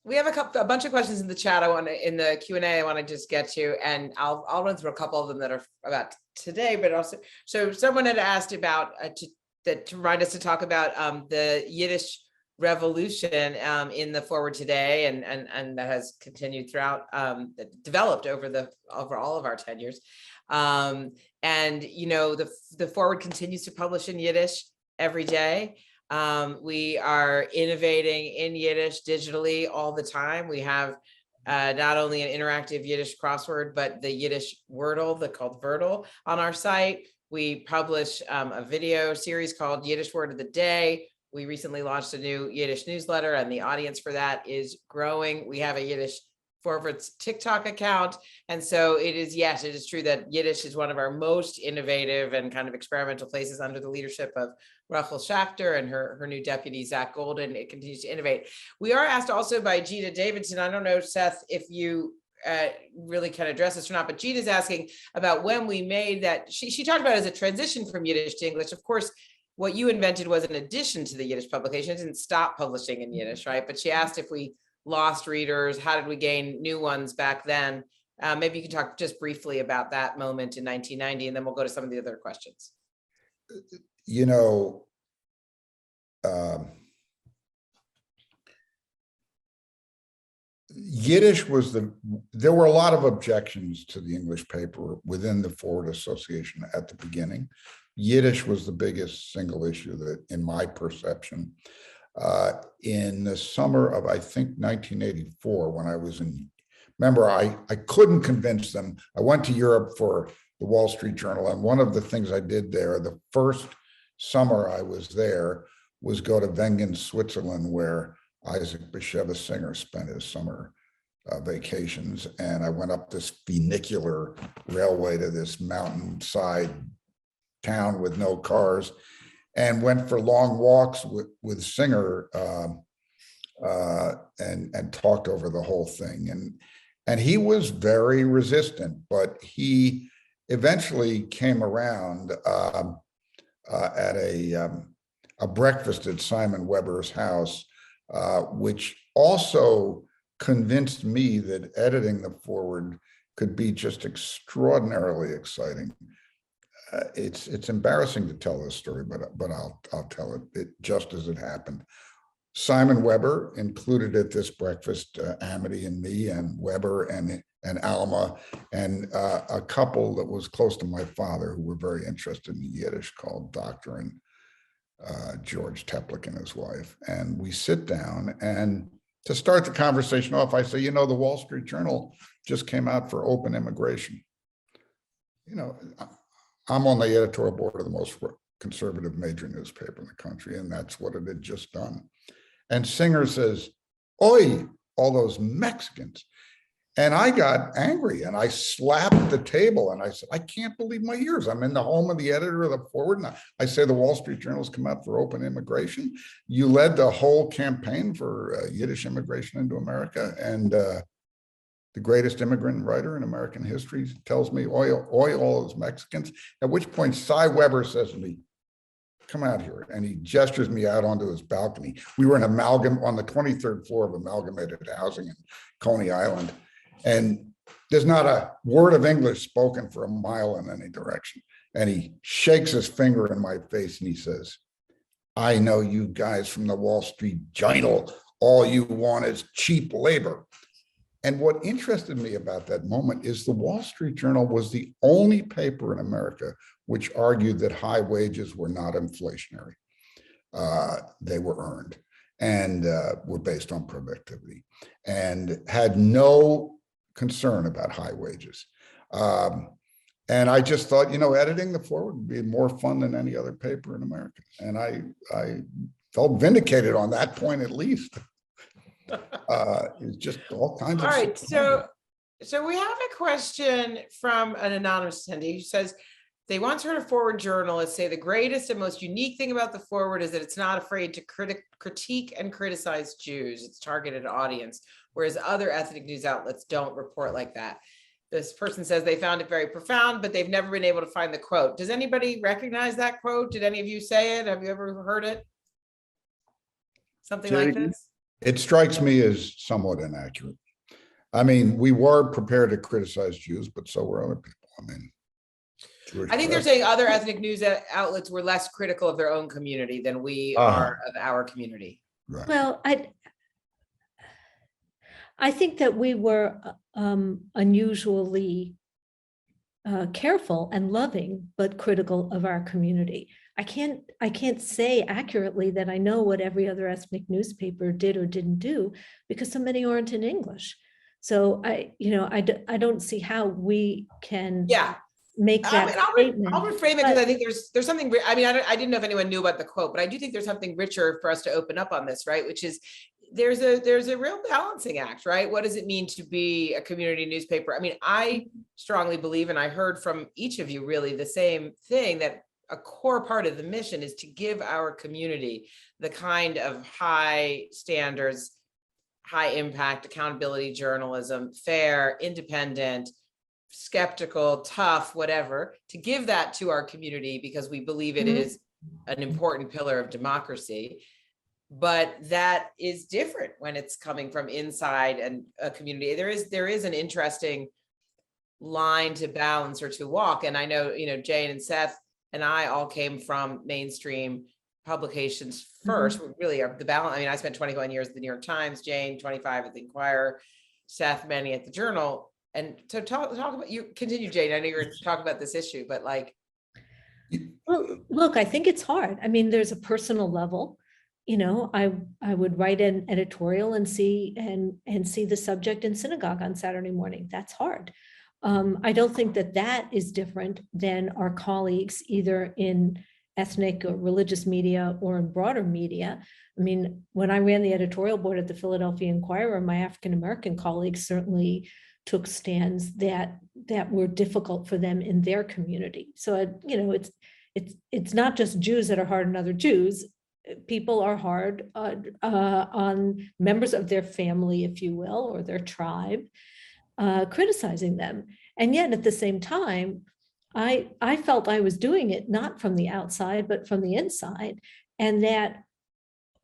we have a bunch of questions in the chat. In the Q&A, I want to just get to, and I'll run through a couple of them that are about today, but also, so someone had asked about to remind us to talk about the Yiddish revolution in the Forward today, and that has continued throughout, developed over all of our tenures. And the Forward continues to publish in Yiddish every day. We are innovating in Yiddish digitally all the time. We have not only an interactive Yiddish crossword, but the Yiddish Wordle, called Wordle, on our site. We publish a video series called Yiddish Word of the Day. We recently launched a new Yiddish newsletter, and the audience for that is growing. We have a Yiddish Forward's TikTok account. And so it is true that Yiddish is one of our most innovative and kind of experimental places under the leadership of Rachel Schachter and her new deputy, Zach Golden. It continues to innovate. We are asked also by Gita Davidson. I don't know, Seth, if you really can address this or not, but Gita's asking about when we made that. She talked about it as a transition from Yiddish to English. Of course, what you invented was an addition to the Yiddish publication. It didn't stop publishing in Yiddish, right? But she asked if we lost readers, how did we gain new ones back then? Maybe you can talk just briefly about that moment in 1990, and then we'll go to some of the other questions. Yiddish was there were a lot of objections to the English paper within the Forward Association at the beginning. Yiddish was the biggest single issue that, in my perception, in the summer of, I think, 1984, when I was remember, I couldn't convince them. I went to Europe for the Wall Street Journal, and one of the things I did there, the first summer I was there, was go to Wengen, Switzerland, where Isaac Bashevis Singer spent his summer vacations. And I went up this funicular railway to this mountainside town with no cars, and went for long walks with Singer and talked over the whole thing. And he was very resistant, but he eventually came around at a breakfast at Simon Weber's house, which also convinced me that editing the Forward could be just extraordinarily exciting. It's embarrassing to tell this story, but I'll tell it just as it happened. Simon Weber included at this breakfast Amity and me and Weber and Alma and a couple that was close to my father who were very interested in Yiddish, called Dr. and George Teplik and his wife. And we sit down, and to start the conversation off, I say, you know, the Wall Street Journal just came out for open immigration. You know, I'm on the editorial board of the most conservative major newspaper in the country, and that's what it had just done. And Singer says, "Oi, all those Mexicans." And I got angry and I slapped the table and I said, I can't believe my ears. I'm in the home of the editor of the Forward. And I say the Wall Street Journal's come out for open immigration. You led the whole campaign for Yiddish immigration into America. And the greatest immigrant writer in American history tells me, oi, all those Mexicans. At which point Cy Weber says to me, come out here. And he gestures me out onto his balcony. We were in on the 23rd floor of Amalgamated Housing in Coney Island. And there's not a word of English spoken for a mile in any direction. And he shakes his finger in my face and he says, I know you guys from the Wall Street Journal, all you want is cheap labor. And what interested me about that moment is the Wall Street Journal was the only paper in America which argued that high wages were not inflationary. They were earned and were based on productivity and had no concern about high wages. And I just thought, you know, editing the Forward would be more fun than any other paper in America. And I felt vindicated on that point, at least. It's just all kinds of. All right, so we have a question from an anonymous attendee who says they once heard a Forward journalist say the greatest and most unique thing about the Forward is that it's not afraid to critique and criticize Jews, its targeted audience, whereas other ethnic news outlets don't report like that. This person says they found it very profound, but they've never been able to find the quote. Does anybody recognize that quote? Did any of you say it? Have you ever heard it? Something like this? It strikes me as somewhat inaccurate. I mean, we were prepared to criticize Jews, but so were other people. I mean, I think they're saying other ethnic news outlets were less critical of their own community than we are of our community. Right. Well, I think that we were unusually careful and loving, but critical of our community. I can't say accurately that I know what every other ethnic newspaper did or didn't do because so many aren't in English. So I don't see how we can make that statement. I'll reframe it because I think there's something. I mean, I didn't know if anyone knew about the quote, but I do think there's something richer for us to open up on this, right? Which is there's a real balancing act, right? What does it mean to be a community newspaper? I mean, I strongly believe, and I heard from each of you really the same thing, that a core part of the mission is to give our community the kind of high standards, high impact, accountability journalism, fair, independent, skeptical, tough, whatever, to give that to our community because we believe it is an important pillar of democracy. But that is different when it's coming from inside and a community. There is an interesting line to balance or to walk. And I know, Jane and Seth and I all came from mainstream publications first. Really are the balance. I mean, I spent 21 years at the New York Times, Jane 25 at the Inquirer, Seth many at the Journal. And so talk about, you continue, Jane. I know you're going to talk about this issue, but like, Well, look, I think it's hard. I mean, there's a personal level. You know, I would write an editorial and see the subject in synagogue on Saturday morning. That's hard. I don't think that is different than our colleagues either in ethnic or religious media or in broader media. I mean, when I ran the editorial board at the Philadelphia Inquirer, my African-American colleagues certainly took stands that were difficult for them in their community. So, you know, it's not just Jews that are hard on other Jews. People are hard on members of their family, if you will, or their tribe, criticizing them. And yet at the same time, I felt I was doing it not from the outside, but from the inside. And that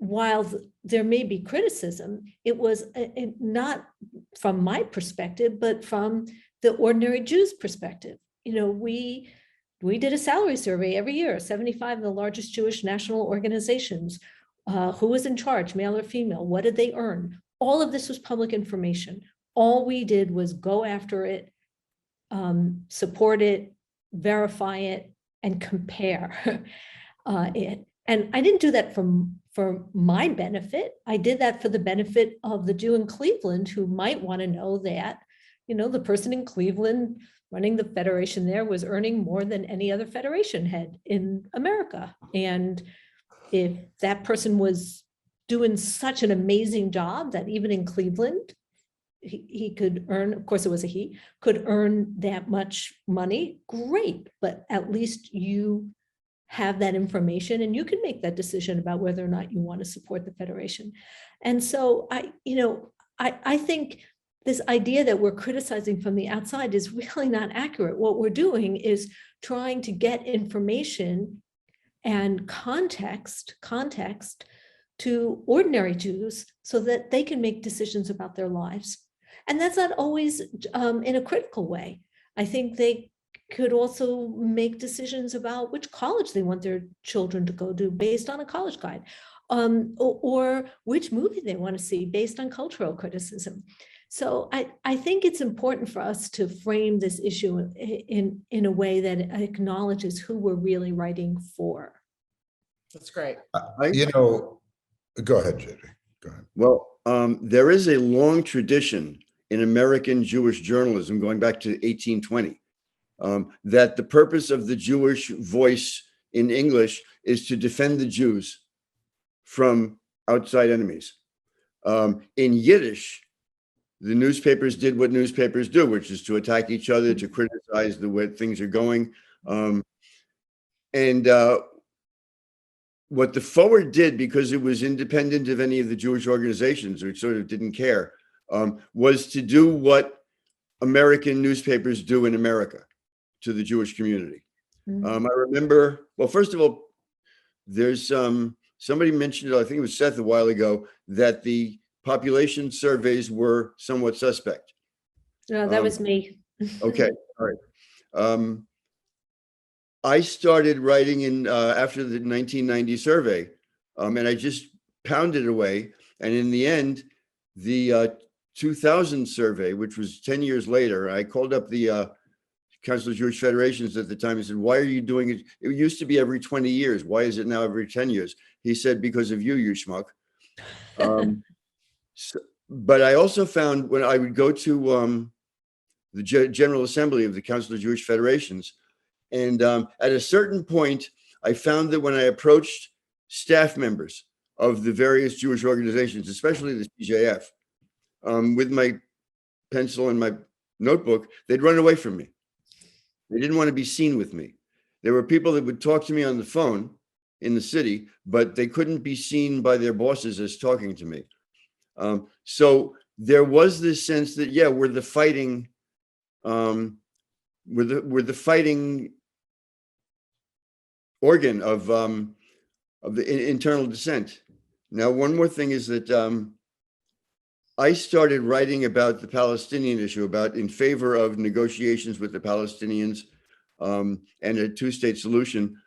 while there may be criticism, it was not from my perspective, but from the ordinary Jew's perspective. You know, we did a salary survey every year, 75 of the largest Jewish national organizations. Who was in charge, male or female? What did they earn? All of this was public information. All we did was go after it, support it, verify it, and compare it. And I didn't do that for my benefit. I did that for the benefit of the Jew in Cleveland who might want to know that, you know, the person in Cleveland running the federation there was earning more than any other federation head in America. And if that person was doing such an amazing job that even in Cleveland, he could earn, of course it was a he, could earn that much money, great. But at least you have that information and you can make that decision about whether or not you want to support the federation. And so I think this idea that we're criticizing from the outside is really not accurate. What we're doing is trying to get information and context to ordinary Jews so that they can make decisions about their lives. And that's not always in a critical way. I think they could also make decisions about which college they want their children to go to based on a college guide, or which movie they want to see based on cultural criticism. So I think it's important for us to frame this issue in a way that acknowledges who we're really writing for. that's great. You know, go ahead, Jodi. Go ahead. Well, there is a long tradition in American Jewish journalism going back to 1820, that the purpose of the Jewish voice in English is to defend the Jews from outside enemies. In Yiddish, the newspapers did what newspapers do, which is to attack each other, to criticize the way things are going. What the Forward did, because it was independent of any of the Jewish organizations, or sort of didn't care, was to do what American newspapers do in America to the Jewish community. I remember, well, first of all, there's somebody mentioned, I think it was Seth a while ago, that the population surveys were somewhat suspect. No, that was me. Okay, all right. I started writing in after the 1990 survey, and I just pounded away. And in the end, the 2000 survey, which was 10 years later, I called up the Council of Jewish Federations at the time and said, "Why are you doing it? It used to be every 20 years. Why is it now every 10 years?" He said, "Because of you, you schmuck." But I also found when I would go to the General Assembly of the Council of Jewish Federations, and at a certain point, I found that when I approached staff members of the various Jewish organizations, especially the CJF, with my pencil and my notebook, they'd run away from me. They didn't want to be seen with me. There were people that would talk to me on the phone in the city, but they couldn't be seen by their bosses as talking to me. So there was this sense that, yeah, we're the fighting, we're the fighting organ of the internal dissent. Now, one more thing is that I started writing about the Palestinian issue, about in favor of negotiations with the Palestinians and a two-state solution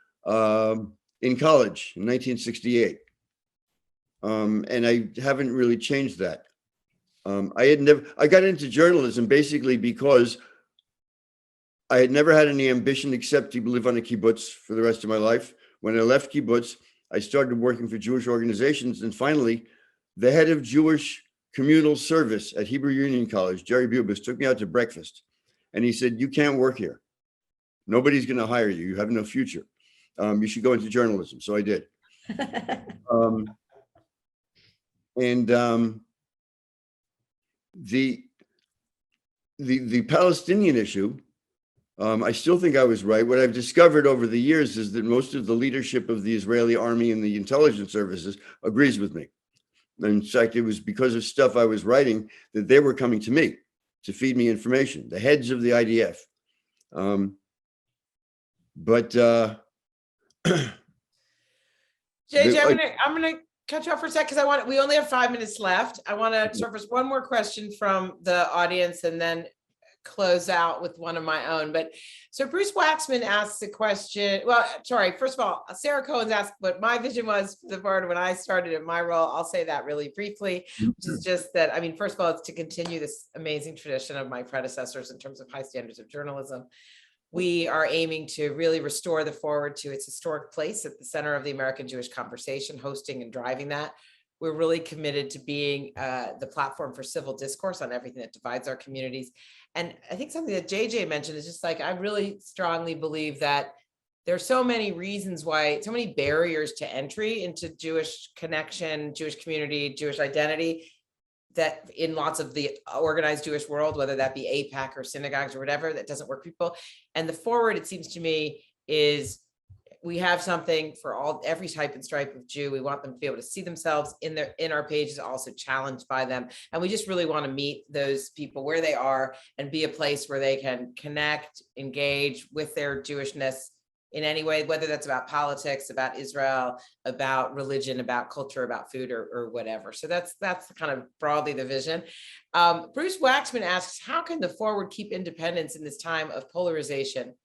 in college in 1968. And I haven't really changed that. I got into journalism basically because I had never had any ambition except to live on a kibbutz for the rest of my life. When I left kibbutz, I started working for Jewish organizations. And finally, the head of Jewish communal service at Hebrew Union College, Jerry Bubis, took me out to breakfast. And he said, "You can't work here. Nobody's going to hire you. You have no future. You should go into journalism." So I did. The Palestinian issue, I still think I was right. What I've discovered over the years is that most of the leadership of the Israeli army and the intelligence services agrees with me. In fact, it was because of stuff I was writing that they were coming to me to feed me information, the heads of the IDF. JJ, I'm gonna cut you off for a sec because we only have 5 minutes left. I want to surface one more question from the audience and then close out with one of my own. But so Bruce Waxman asks a question. Well, sorry, first of all, Sarah Cohen's asked what my vision was for the board when I started in my role. I'll say that really briefly, which is just that, I mean, first of all, it's to continue this amazing tradition of my predecessors in terms of high standards of journalism. We are aiming to really restore the Forward to its historic place at the center of the American Jewish conversation, hosting and driving that. We're really committed to being the platform for civil discourse on everything that divides our communities. And I think something that JJ mentioned is just like, I really strongly believe that there's so many reasons why, so many barriers to entry into Jewish connection, Jewish community, Jewish identity, that in lots of the organized Jewish world, whether that be AIPAC or synagogues or whatever, that doesn't work for people. And the Forward, it seems to me, is we have something for every type and stripe of Jew. We want them to be able to see themselves in our pages, also challenged by them. And we just really want to meet those people where they are and be a place where they can connect, engage with their Jewishness in any way, whether that's about politics, about Israel, about religion, about culture, about food, or whatever. So that's kind of broadly the vision. Bruce Waxman asks, how can the Forward keep independence in this time of polarization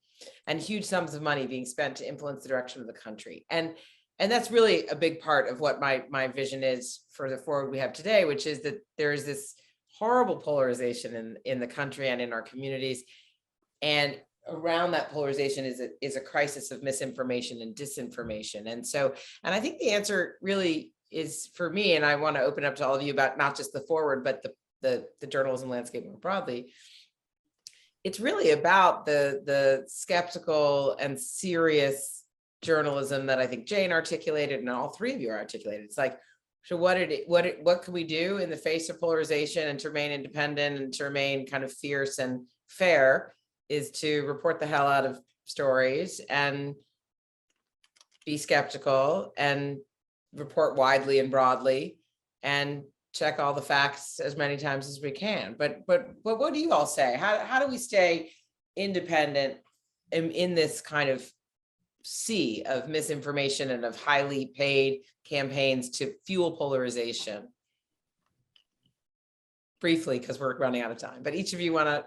and huge sums of money being spent to influence the direction of the country? And that's really a big part of what my vision is for the Forward we have today, which is that there is this horrible polarization in the country and in our communities. And around that polarization is a crisis of misinformation and disinformation. And I think the answer really is, for me, and I want to open up to all of you about not just the Forward, but the journalism landscape more broadly. It's really about the skeptical and serious journalism that I think Jane articulated and all three of you articulated. It's like, so what can we do in the face of polarization and to remain independent and to remain kind of fierce and fair, is to report the hell out of stories and be skeptical and report widely and broadly and check all the facts as many times as we can. But what do you all say? How do we stay independent in this kind of sea of misinformation and of highly paid campaigns to fuel polarization? Briefly, because we're running out of time, but each of you want to,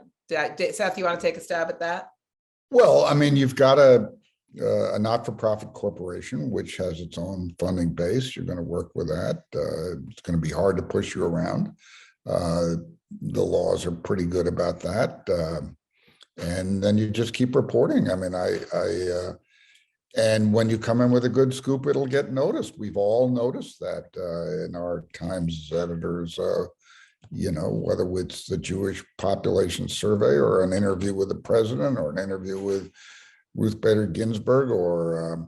Seth, you want to take a stab at that? Well, I mean, you've got a not-for-profit corporation, which has its own funding base. You're going to work with that. It's going to be hard to push you around. The laws are pretty good about that. And then you just keep reporting. I mean, and when you come in with a good scoop, it'll get noticed. We've all noticed that in our Times editors, whether it's the Jewish population survey or an interview with the president or an interview with Ruth Bader Ginsburg or,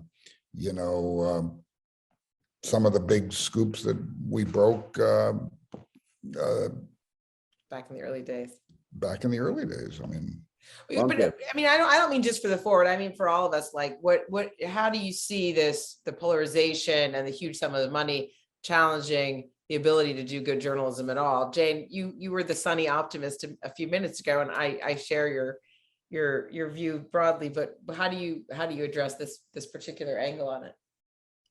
some of the big scoops that we broke back in the early days. I mean, but I mean, I don't mean just for the Forward. I mean, for all of us, like how do you see the polarization and the huge sum of the money challenging the ability to do good journalism at all? Jane, you were the sunny optimist a few minutes ago, and I share your view broadly, but how do you address this particular angle on it?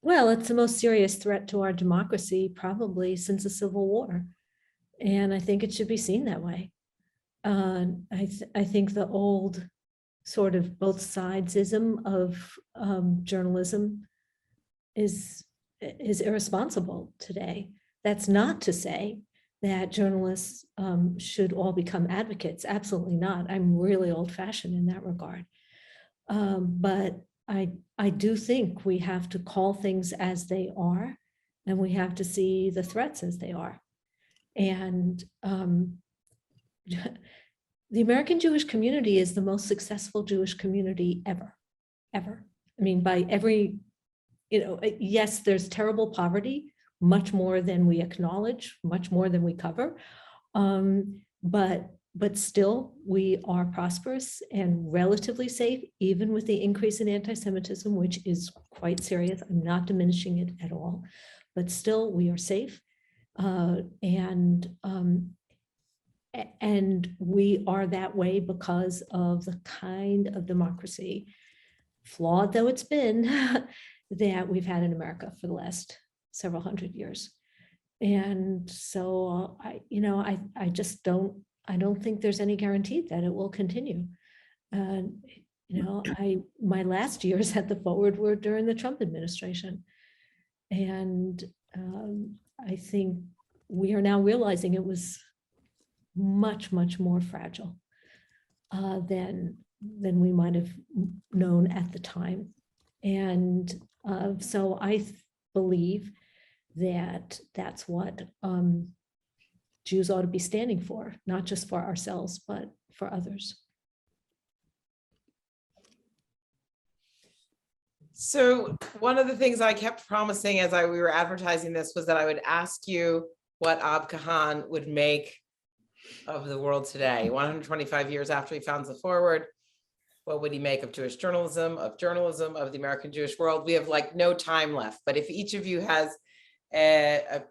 Well, it's the most serious threat to our democracy probably since the Civil War. And I think it should be seen that way. I think the old sort of both sidesism of journalism is irresponsible today. That's not to say that journalists should all become advocates. Absolutely not. I'm really old-fashioned in that regard. But I do think we have to call things as they are, and we have to see the threats as they are. And the American Jewish community is the most successful Jewish community ever. I mean, by every, yes, there's terrible poverty, much more than we acknowledge, much more than we cover. But still, we are prosperous and relatively safe, even with the increase in anti-Semitism, which is quite serious. I'm not diminishing it at all, but still we are safe. And we are that way because of the kind of democracy, flawed though it's been, that we've had in America for the last several hundred years. And so I just don't think there's any guarantee that it will continue. My last years at the Forward were during the Trump administration. And I think we are now realizing it was much, much more fragile than we might have known at the time. And so I believe that that's what Jews ought to be standing for, not just for ourselves, but for others. So one of the things I kept promising as we were advertising this was that I would ask you what Cahan would make of the world today. 125 years after he founds the Forward, what would he make of Jewish journalism, of the American Jewish world? We have like no time left, but if each of you has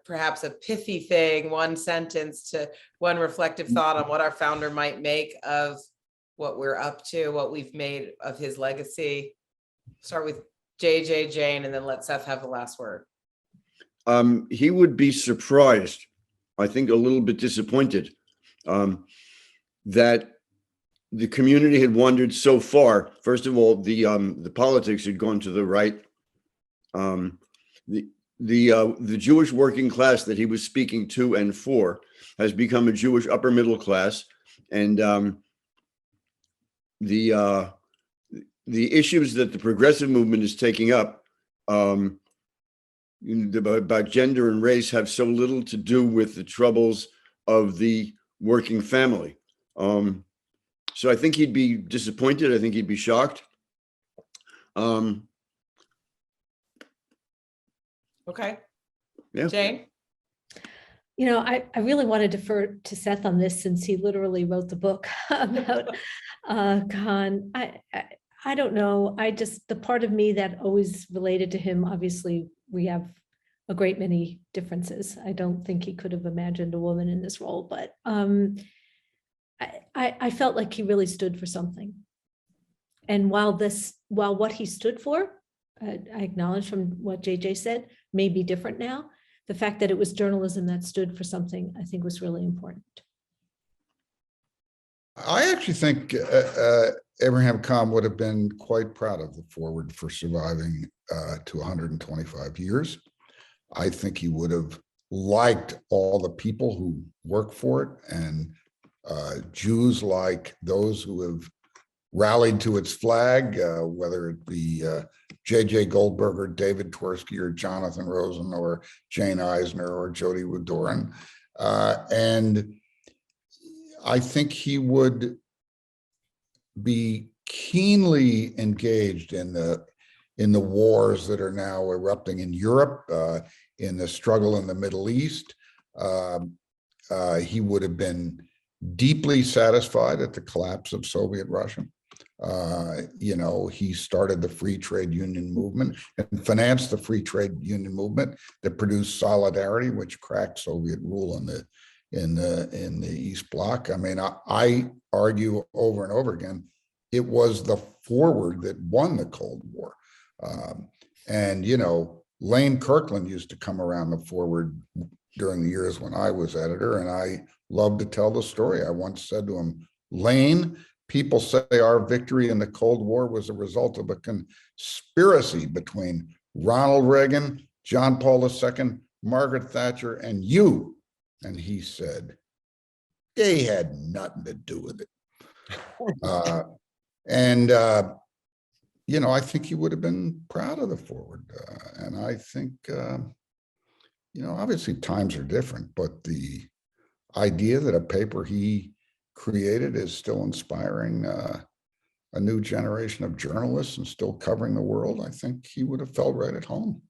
perhaps a pithy thing, one sentence to one reflective thought on what our founder might make of what we're up to, what we've made of his legacy. Start with JJ, Jane, and then let Seth have the last word. He would be surprised, I think a little bit disappointed, that the community had wandered so far. First of all, the politics had gone to the right. The Jewish working class that he was speaking to and for has become a Jewish upper middle class, and the issues that the progressive movement is taking up about gender and race have so little to do with the troubles of the working family. So I think he'd be disappointed. I think he'd be shocked. Okay. Yeah. Jane? I really want to defer to Seth on this, since he literally wrote the book about Cahan. I don't know. The part of me that always related to him, obviously we have a great many differences. I don't think he could have imagined a woman in this role, but I felt like he really stood for something. And while what he stood for, I acknowledge from what JJ said, may be different now, the fact that it was journalism that stood for something, I think, was really important. I actually think Abraham Cahan would have been quite proud of the Forward for surviving to 125 years. I think he would have liked all the people who work for it, and Jews like those who have rallied to its flag, whether it be J.J. Goldberg or David Twersky or Jonathan Rosen or Jane Eisner or Jodi Rudoren. And I think he would be keenly engaged in the wars that are now erupting in Europe, in the struggle in the Middle East. He would have been deeply satisfied at the collapse of Soviet Russia. He started the free trade union movement and financed the free trade union movement that produced Solidarity, which cracked Soviet rule in the East Bloc. I mean, I argue over and over again, it was the Forward that won the Cold War. Lane Kirkland used to come around the Forward during the years when I was editor, and I love to tell the story. I once said to him, Lane, people say our victory in the Cold War was a result of a conspiracy between Ronald Reagan, John Paul II, Margaret Thatcher, and you. And he said, they had nothing to do with it. You know, I think he would have been proud of the Forward. And I think, you know, obviously times are different, but the idea that a paper he created is still inspiring a new generation of journalists and still covering the world, I think he would have felt right at home.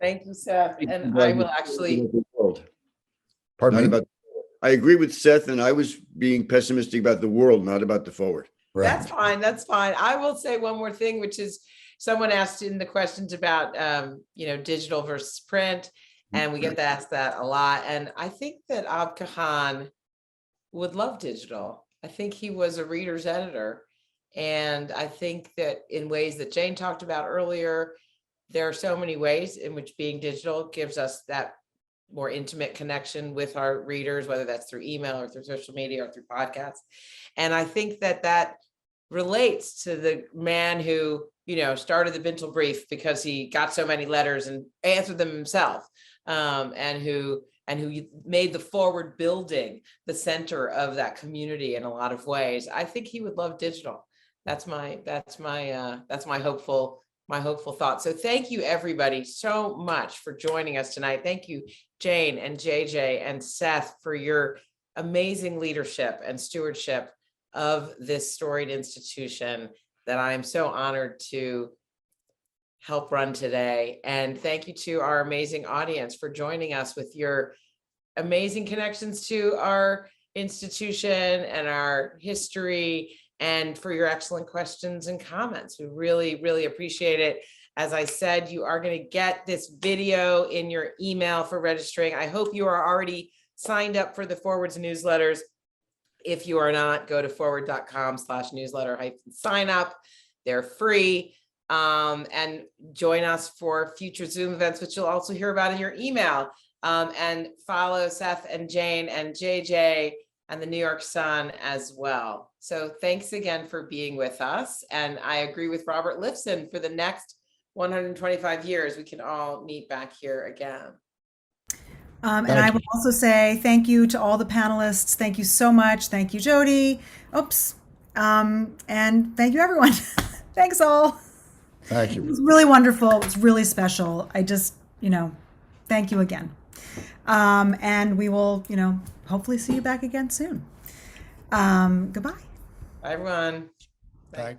Thank you, Seth. And I will actually, Pardon Not me? about, I agree with Seth, and I was being pessimistic about the world, not about the Forward. Right. that's fine. That's fine. I will say one more thing, which is someone asked in the questions about, you know, digital versus print. And we get to ask that a lot. And I think that Cahan would love digital. I think he was a reader's editor. And I think that in ways that Jane talked about earlier, there are so many ways in which being digital gives us that more intimate connection with our readers, whether that's through email or through social media or through podcasts. And I think that that relates to the man who, you know, started the Bintel Brief because he got so many letters and answered them himself, and who made the Forward building the center of that community in a lot of ways. I think he would love digital. That's my hopeful thought. So thank you everybody so much for joining us tonight. Thank you, Jane and JJ and Seth, for your amazing leadership and stewardship of this storied institution that I'm so honored to help run today. And thank you to our amazing audience for joining us with your amazing connections to our institution and our history, and for your excellent questions and comments. We really, really appreciate it. As I said, you are going to get this video in your email for registering. I hope you are already signed up for the Forward's newsletters. If you are not, go to forward.com/newsletter-sign up. They're free. And join us for future Zoom events, which you'll also hear about in your email. And follow Seth and Jane and JJ and the New York Sun as well. So thanks again for being with us. And I agree with Robert Lifson, for the next 125 years, we can all meet back here again. And I will also say thank you to all the panelists. Thank you so much. Thank you, Jodi. Oops. And thank you, everyone. Thanks all. Thank you. It was really wonderful. It was really special. I just, you know, thank you again. And we will, you know, hopefully see you back again soon. Goodbye. Bye, everyone. Thanks.